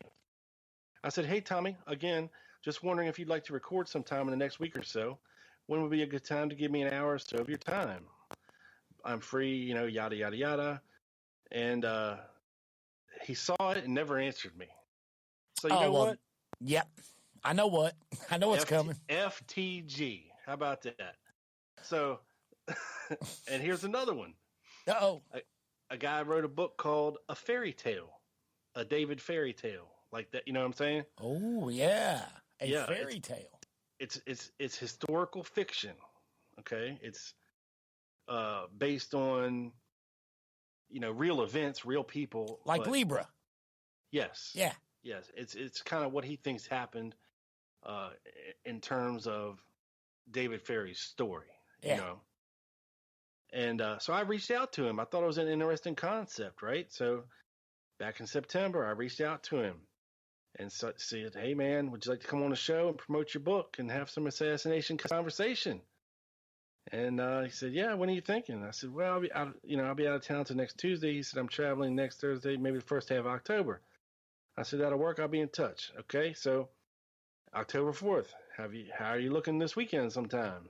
I said, hey, Tommy, again, just wondering if you'd like to record sometime in the next week or so. When would be a good time to give me an hour or so of your time? I'm free, yada, yada, yada. And he saw it and never answered me. So you know what? Yep. I know what. I know what's coming. FTG. How about that? So, and here's another one. Uh-oh. A guy wrote a book called A Fairy Tale, a David fairy tale, like that. You know what I'm saying? Oh, yeah. A fairy tale. It's historical fiction. Okay. It's based on, real events, real people. Like Libra. Yes. Yeah. Yes. It's kind of what he thinks happened in terms of David Ferry's story, And so I reached out to him. I thought it was an interesting concept, right? So back in September, I reached out to him and said, hey, man, would you like to come on the show and promote your book and have some assassination conversation? And he said, yeah, when are you thinking? I said, well, I'll be out of town till next Tuesday. He said, I'm traveling next Thursday, maybe the first half of October. I said, that'll work. I'll be in touch. Okay, so October 4th, how are you looking this weekend sometime?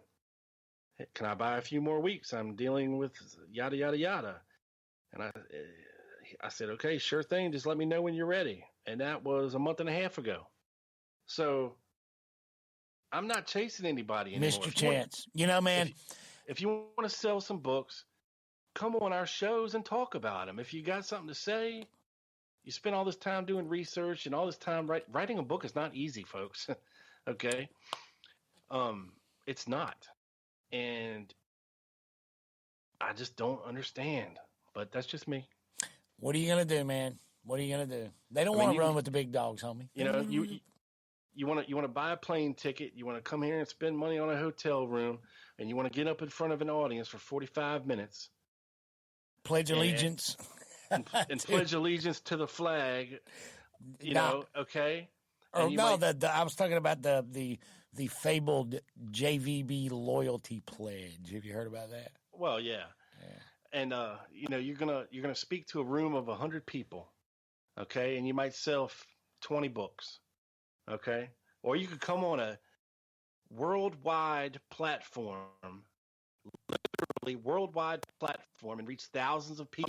Can I buy a few more weeks? I'm dealing with yada, yada, yada. And I said, okay, sure thing. Just let me know when you're ready. And that was a month and a half ago. So I'm not chasing anybody anymore. Mr. Chance. Man. If you want to sell some books, come on our shows and talk about them. If you got something to say, you spend all this time doing research and all this time writing a book is not easy, folks. Okay. It's not. And I just don't understand, but that's just me. What are you going to do, man? What are you going to do? They don't want to run with the big dogs, homie. You want to buy a plane ticket. You want to come here and spend money on a hotel room, and you want to get up in front of an audience for 45 minutes. Pledge allegiance. And pledge allegiance to the flag, okay? Or no, I was talking about the fabled JVB loyalty pledge. Have you heard about that? Well, yeah. And you're gonna speak to a room of 100 people, okay? And you might sell 20 books, okay? Or you could come on a worldwide platform, literally worldwide platform, and reach thousands of people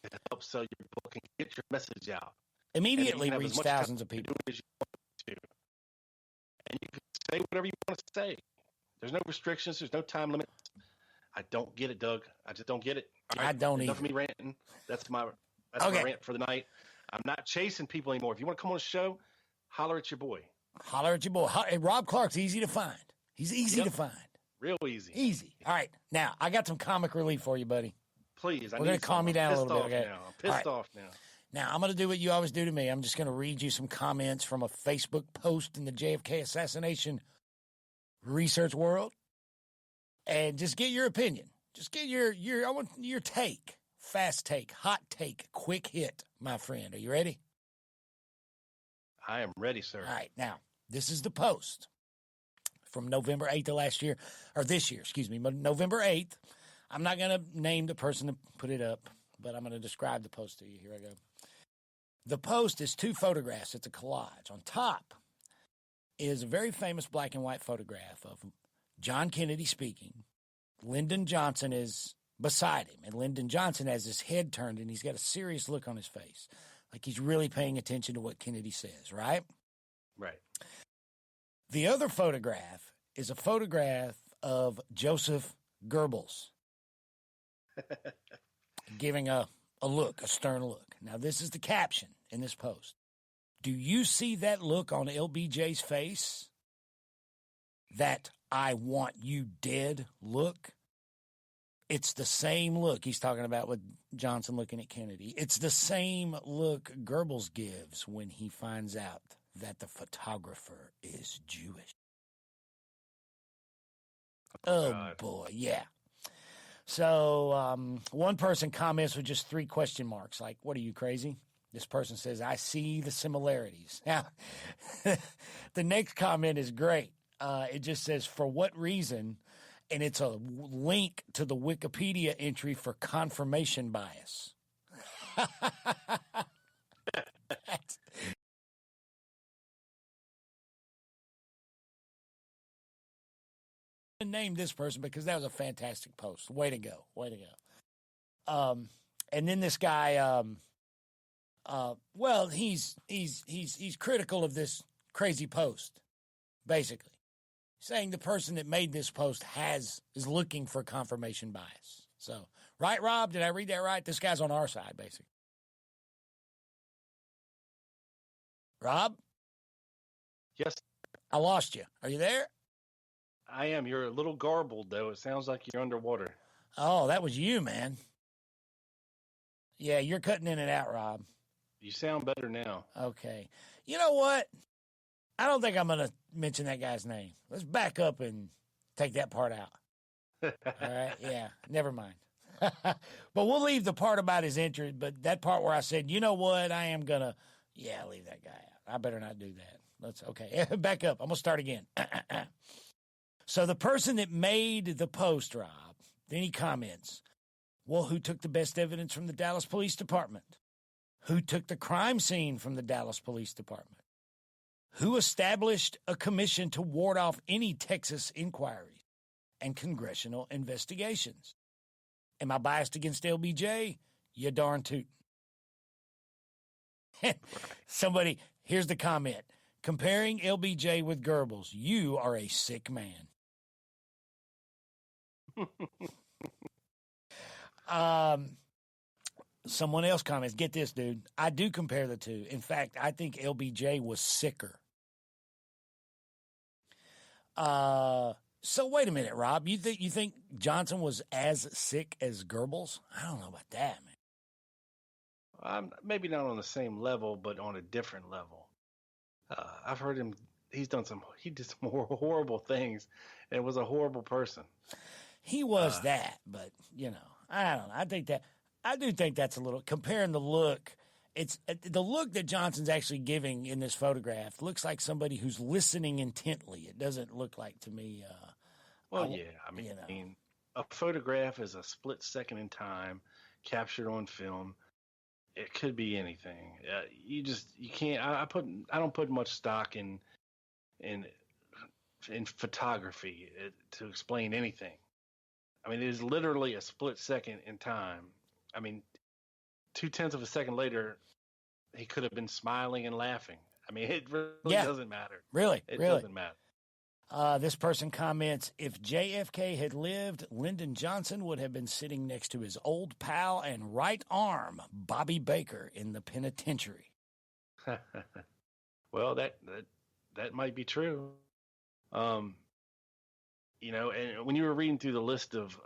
to help sell your book and get your message out. Immediately reach thousands of people. As you want to. And you can say whatever you want to say. There's no restrictions. There's no time limit. I don't get it, Doug. I just don't get it. All right, I don't enough either. of me ranting. That's my rant for the night. I'm not chasing people anymore. If you want to come on the show, holler at your boy. Holler at your boy. Hey, Rob Clark's easy to find. He's easy to find. Real easy. Easy. All right. Now, I got some comic relief for you, buddy. Please. We're going to calm you down a little bit. Okay? I'm pissed off now. Now, I'm going to do what you always do to me. I'm just going to read you some comments from a Facebook post in the JFK assassination research world and just get your opinion. Just get I want your take. Fast take, hot take, quick hit, my friend. Are you ready? I am ready, sir. All right. Now, this is the post from November 8th of this year, November 8th. I'm not going to name the person that put it up, but I'm going to describe the post to you. Here I go. The post is 2 photographs. It's a collage. On top is a very famous black and white photograph of John Kennedy speaking. Lyndon Johnson is beside him, and Lyndon Johnson has his head turned, and he's got a serious look on his face, like he's really paying attention to what Kennedy says, right? Right. The other photograph is a photograph of Joseph Goebbels giving a stern look. Now, this is the caption in this post. Do you see that look on LBJ's face? That I want you dead look? It's the same look he's talking about with Johnson looking at Kennedy. It's the same look Goebbels gives when he finds out that the photographer is Jewish. Oh, boy, yeah. So one person comments with just 3 question marks, like, what are you, crazy? This person says, I see the similarities. Now, the next comment is great. It just says, for what reason and it's a link to the Wikipedia entry for confirmation bias. Name this person because that was a fantastic post. Way to go. Way to go. And then this guy, well, he's critical of this crazy post, basically. Saying the person that made this post is looking for confirmation bias. So, right, Rob? Did I read that right? This guy's on our side, basically. Rob? Yes. I lost you. Are you there? I am. You're a little garbled, though. It sounds like you're underwater. Oh, that was you, man. Yeah, you're cutting in and out, Rob. You sound better now. Okay. You know what? I don't think I'm going to mention that guy's name. Let's back up and take that part out. All right? Yeah, never mind. But we'll leave the part about his interest, but that part where I said, you know what, I am going to, leave that guy out. I better not do that. Okay, back up. I'm going to start again. So the person that made the post, Rob, then he comments, well, who took the best evidence from the Dallas Police Department? Who took the crime scene from the Dallas Police Department? Who established a commission to ward off any Texas inquiries and congressional investigations? Am I biased against LBJ? You darn tootin'. Somebody, here's the comment. Comparing LBJ with Goebbels, you are a sick man. Someone else comments, get this, dude. I do compare the two. In fact, I think LBJ was sicker. So wait a minute, Rob. You think Johnson was as sick as Goebbels? I don't know about that, man. Maybe not on the same level, but on a different level. I've heard him. He did some horrible things, and was a horrible person. He was that, but I don't know. I do think that's a little comparing the look. It's the look that Johnson's actually giving in this photograph looks like somebody who's listening intently. It doesn't look like to me. A photograph is a split second in time captured on film. It could be anything. You can't. I don't put much stock in photography to explain anything. I mean, it is literally a split second in time. I mean, 0.2 of a second later, he could have been smiling and laughing. I mean, it really doesn't matter. Really, it really doesn't matter. This person comments, if JFK had lived, Lyndon Johnson would have been sitting next to his old pal and right arm, Bobby Baker, in the penitentiary. Well, that might be true. And when you were reading through the list of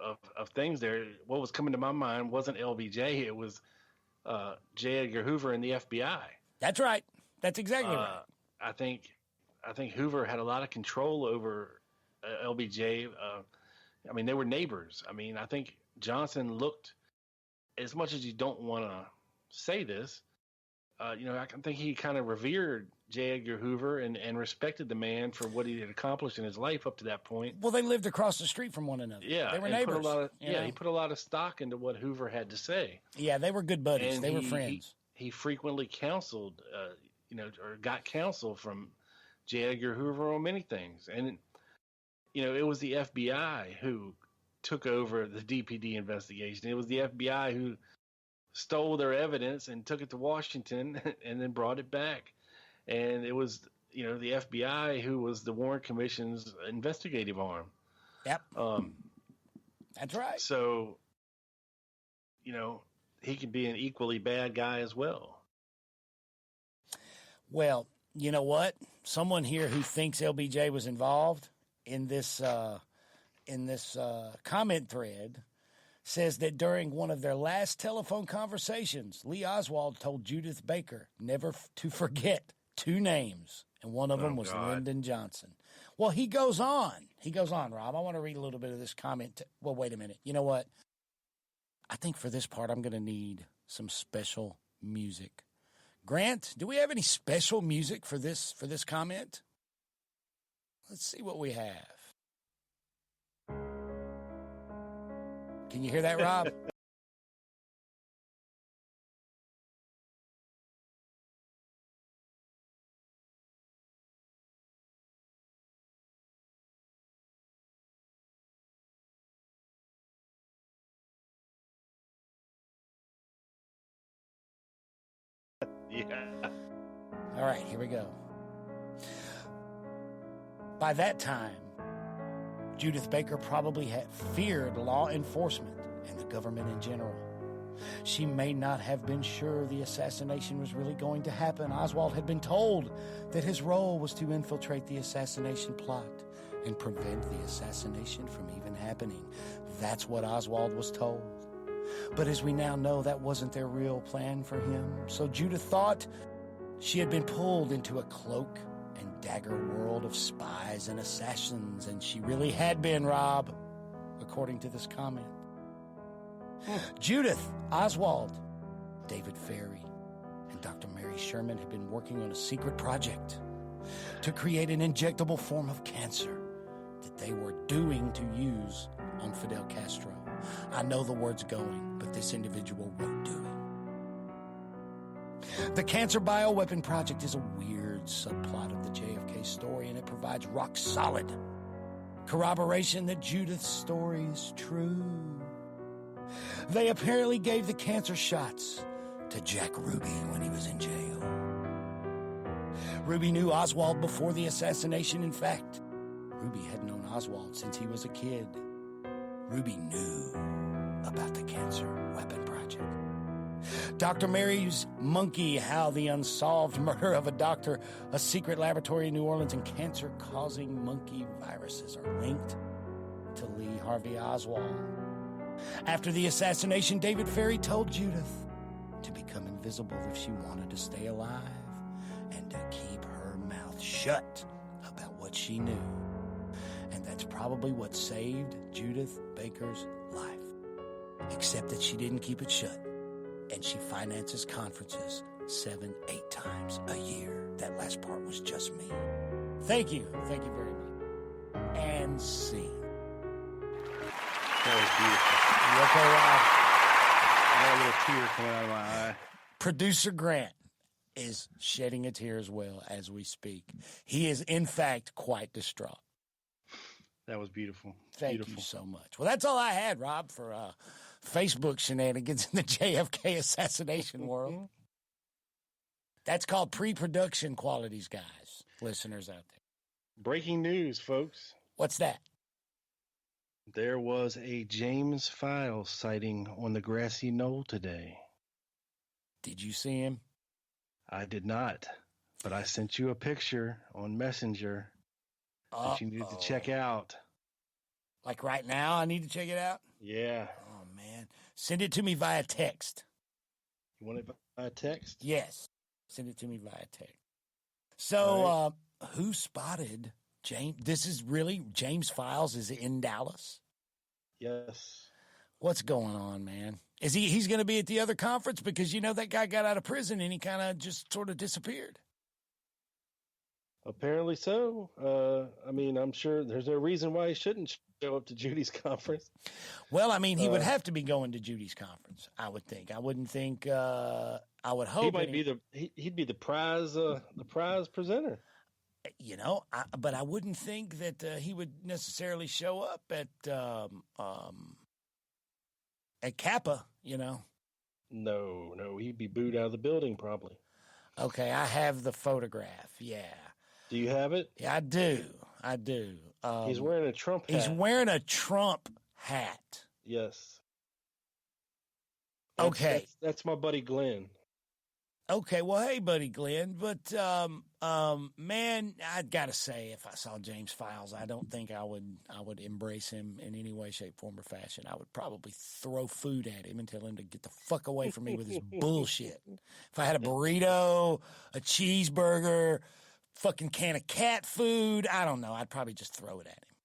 things there, what was coming to my mind wasn't LBJ. It was J. Edgar Hoover and the FBI. That's right. That's exactly right. I think Hoover had a lot of control over LBJ. I mean, they were neighbors. I mean, I think Johnson looked, as much as you don't want to say this, I think he kind of revered J. Edgar Hoover and respected the man for what he had accomplished in his life up to that point. Well, they lived across the street from one another. Yeah, they were neighbors. He put a lot of stock into what Hoover had to say. Yeah, they were good buddies. They were friends. He frequently counseled, or got counsel from J. Edgar Hoover on many things. And, it was the FBI who took over the DPD investigation. It was the FBI who stole their evidence and took it to Washington and then brought it back. And it was, the FBI who was the Warren Commission's investigative arm. Yep. That's right. So, he could be an equally bad guy as well. Well, you know what? Someone here who thinks LBJ was involved in this comment thread says that during one of their last telephone conversations, Lee Oswald told Judith Baker never to forget 2 names, and one of them was Lyndon Johnson. Well, he goes on, Rob. I want to read a little bit of this comment. Well, wait a minute. You know what? I think for this part, I'm going to need some special music. Grant, do we have any special music for this comment? Let's see what we have. Can you hear that, Rob? Yeah. All right, here we go. By that time, Judith Baker probably had feared law enforcement and the government in general. She may not have been sure the assassination was really going to happen. Oswald had been told that his role was to infiltrate the assassination plot and prevent the assassination from even happening. That's what Oswald was told. But as we now know, that wasn't their real plan for him. So Judith thought she had been pulled into a cloak and dagger world of spies and assassins, and she really had been, Rob, according to this comment. Judith, Oswald, David Ferry, and Dr. Mary Sherman had been working on a secret project to create an injectable form of cancer that they were doing to use on Fidel Castro. I know the word's going, but this individual wrote doing. The Cancer Bioweapon Project is a weird subplot of the JFK story, and it provides rock-solid corroboration that Judith's story is true. They apparently gave the cancer shots to Jack Ruby when he was in jail. Ruby knew Oswald before the assassination. In fact, Ruby had known Oswald since he was a kid. Ruby knew about the Cancer Weapon Project. Dr. Mary's monkey, how the unsolved murder of a doctor, a secret laboratory in New Orleans, and cancer-causing monkey viruses are linked to Lee Harvey Oswald. After the assassination, David Ferry told Judith to become invisible if she wanted to stay alive and to keep her mouth shut about what she knew. And that's probably what saved Judith Baker's life. Except that she didn't keep it shut. And she finances conferences 7-8 times a year. That last part was just me. Thank you. Thank you very much. And scene. That was beautiful. You okay, Rob? I got a little tear coming out of my eye. Producer Grant is shedding a tear as well as we speak. He is, in fact, quite distraught. That was beautiful. Thank Beautiful. you so much. Well, that's all I had, Rob, for Facebook shenanigans in the JFK assassination world. That's called pre-production qualities, guys, listeners out there. Breaking news, folks. What's that? There was a James Files sighting on the grassy knoll today. Did you see him? I did not, but I sent you a picture on Messenger that you need to check out. Like right now, I need to check it out? Yeah. Oh, man. Send it to me via text. You want it by text? Yes. Send it to me via text. So, who spotted James? This is really James Files is in Dallas? Yes. What's going on, man? Is he's going to be at the other conference? Because, you know, that guy got out of prison and he kind of just sort of disappeared. Apparently so. I mean, I'm sure there's no reason why he shouldn't show up to Judy's conference. Well, I mean, he would have to be going to Judy's conference, I would think. I wouldn't think, I would hope. He might be he'd be the prize presenter. You know, but I wouldn't think that he would necessarily show up at Kappa, you know. No, he'd be booed out of the building probably. Okay, I have the photograph, yeah. Do you have it? Yeah, I do. He's wearing a Trump hat. He's wearing a Trump hat. Yes. Okay. That's my buddy Glenn. Okay, well, hey, buddy Glenn, but man, I'd got to say, if I saw James Files, I don't think I would embrace him in any way, shape, form, or fashion. I would probably throw food at him and tell him to get the fuck away from me with his bullshit. If I had a burrito, a cheeseburger, fucking can of cat food, I don't know, I'd probably just throw it at him.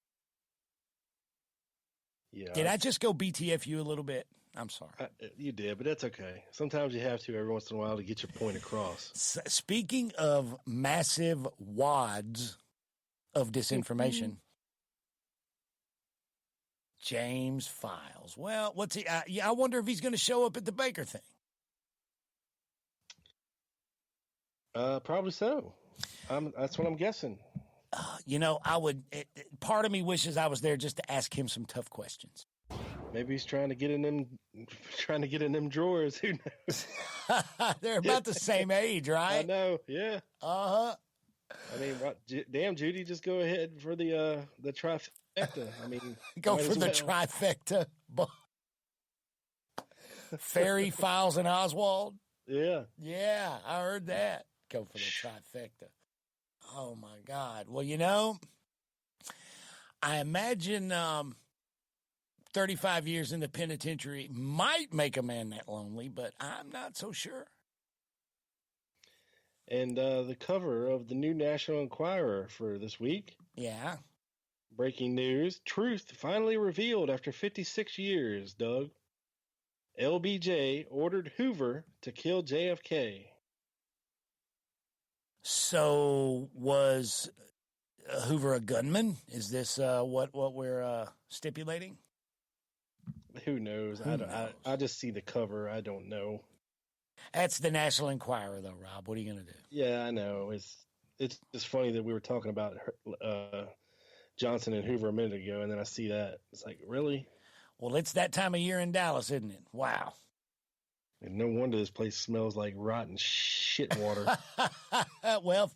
Yeah. Did I just go BTF you a little bit? I'm sorry. You did, but that's okay. Sometimes you have to every once in a while to get your point across. Speaking of massive wads of disinformation, James Files. Well, what's he? I wonder if he's going to show up at the Baker thing. Probably so. That's what I'm guessing. I would. Part of me wishes I was there just to ask him some tough questions. Maybe he's trying to get in them drawers. Who knows? They're about the same age, right? I know. Yeah. I mean, damn, Judy, just go ahead for the trifecta. I mean, go for the trifecta. Ferry, Files, and Oswald. Yeah. Yeah, I heard that. Go for the trifecta. Oh, my God. Well, I imagine 35 years in the penitentiary might make a man that lonely, but I'm not so sure. And the cover of the new National Enquirer for this week. Yeah. Breaking news. Truth finally revealed after 56 years, Doug. LBJ ordered Hoover to kill JFK. So was Hoover a gunman? Is this what we're stipulating? Who knows? I just see the cover. I don't know. That's the National Enquirer, though, Rob. What are you going to do? Yeah, I know. It's just funny that we were talking about Johnson and Hoover a minute ago, and then I see that. It's like, really? Well, it's that time of year in Dallas, isn't it? Wow. And no wonder this place smells like rotten shit water. Well,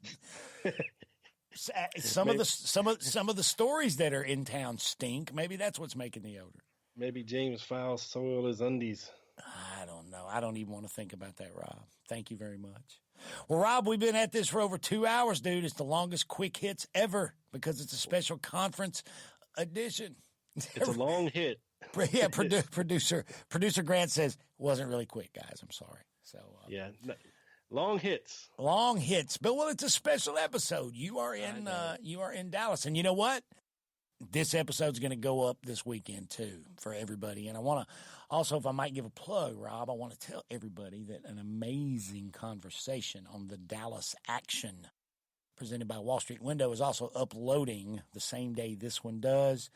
some of the stories that are in town stink. Maybe that's what's making the odor. Maybe James Files soiled his undies. I don't know. I don't even want to think about that, Rob. Thank you very much. Well, Rob, we've been at this for over 2 hours, dude. It's the longest quick hits ever because it's a special conference edition. It's a long hit. Yeah, producer Grant says it wasn't really quick, guys. I'm sorry. So yeah, long hits. But well, it's a special episode. You are in Dallas, and you know what? This episode's going to go up this weekend too for everybody. And I want to also, if I might give a plug, Rob, I want to tell everybody that an amazing conversation on the Dallas Action presented by Wall Street Window is also uploading the same day this one does.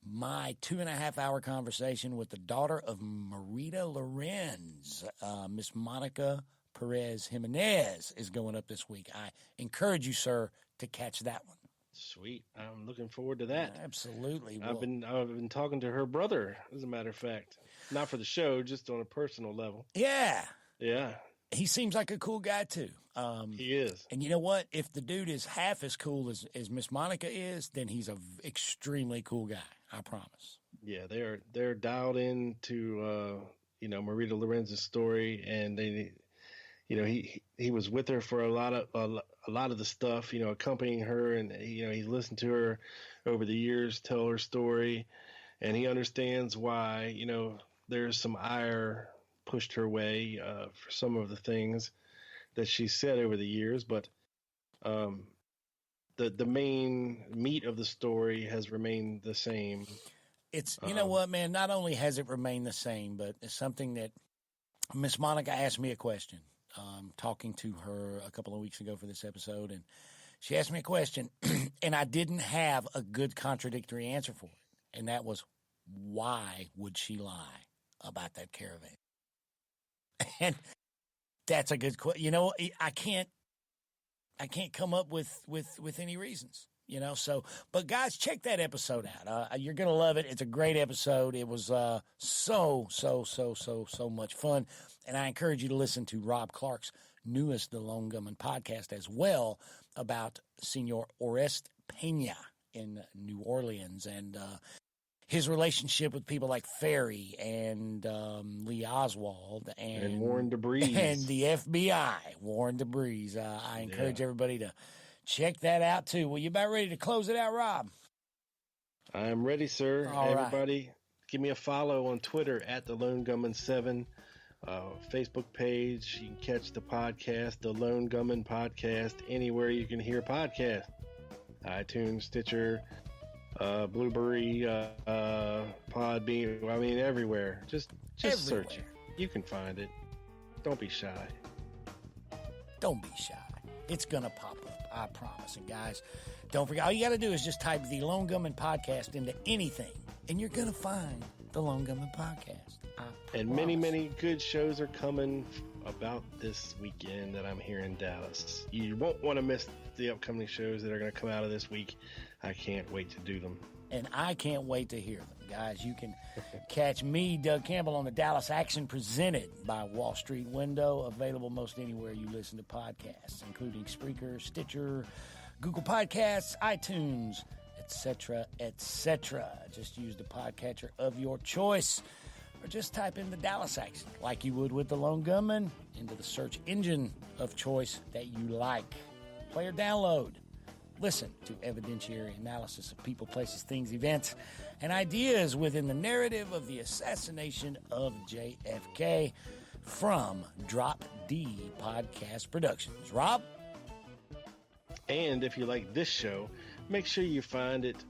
My 2.5-hour conversation with the daughter of Marita Lorenz, Miss Monica Perez Jimenez, is going up this week. I encourage you, sir, to catch that one. Sweet. I'm looking forward to that. Absolutely. I've been talking to her brother, as a matter of fact. Not for the show, just on a personal level. Yeah. Yeah. He seems like a cool guy, too. He is. And you know what? If the dude is half as cool as Miss Monica is, then he's an extremely cool guy. I promise. Yeah, they're dialed into Marita Lorenz's story, and they, he was with her for a lot of the stuff, accompanying her, and he listened to her over the years tell her story, and he understands why there's some ire pushed her way for some of the things that she said over the years, but the main meat of the story has remained the same. It's you know what, man, not only has it remained the same, but it's something that Miss Monica asked me a question. Talking to her a couple of weeks ago for this episode, and she asked me a question, and I didn't have a good contradictory answer for it, and that was, why would she lie about that caravan? And that's a good question. I can't come up with any reasons. So, but guys, check that episode out. You're going to love it. It's a great episode. It was so much fun. And I encourage you to listen to Rob Clark's newest The Lone Gunman podcast as well, about Senor Orest Pena in New Orleans and his relationship with people like Ferry and Lee Oswald and Warren DeBreeze. And the FBI, Warren DeBreeze. I encourage everybody to check that out, too. Well, you about ready to close it out, Rob? I am ready, sir. All everybody, give me a follow on Twitter at The Lone Gunman 7. Facebook page. You can catch the podcast, The Lone Gunman Podcast, anywhere you can hear podcasts. iTunes, Stitcher, Blueberry, Podbean. I mean, everywhere. Just everywhere. Search it. You can find it. Don't be shy. Don't be shy. It's going to pop up. I promise. And guys, don't forget, all you got to do is just type the Lone Gunman Podcast into anything and you're going to find the Lone Gunman Podcast. And many good shows are coming about this weekend that I'm here in Dallas. You won't want to miss the upcoming shows that are going to come out of this week. I can't wait to do them. And I can't wait to hear them. Guys, you can catch me, Doug Campbell, on the Dallas Action presented by Wall Street Window, available most anywhere you listen to podcasts, including Spreaker, Stitcher, Google Podcasts, iTunes, etc., etc. Just use the podcatcher of your choice, or just type in the Dallas Action, like you would with the Lone Gunman, into the search engine of choice that you like. Play or download. Listen to evidentiary analysis of people, places, things, events, and ideas within the narrative of the assassination of JFK from Drop D Podcast Productions. Rob? And if you like this show, make sure you find it,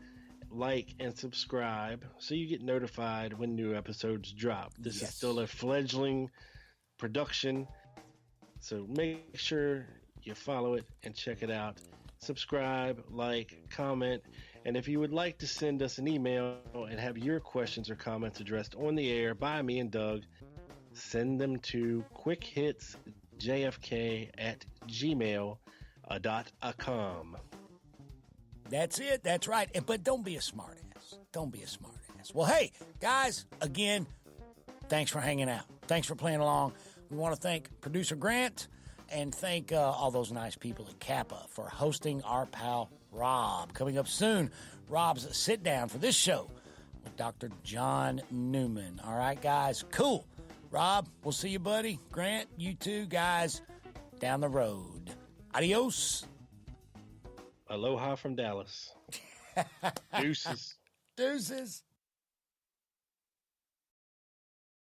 like, and subscribe so you get notified when new episodes drop. This is still a fledgling production, so make sure you follow it and check it out. Subscribe, like, comment, and if you would like to send us an email and have your questions or comments addressed on the air by me and Doug, send them to quickhitsjfk@gmail.com. That's it. That's right. But don't be a smartass. Don't be a smartass. Well, hey, guys, again, thanks for hanging out. Thanks for playing along. We want to thank producer Grant and thank all those nice people at Kappa for hosting our pal Rob. Coming up soon, Rob's sit down for this show with Dr. John Newman. All right, guys, cool. Rob, we'll see you, buddy. Grant, you too, guys, down the road. Adios. Aloha from Dallas. Deuces. Deuces.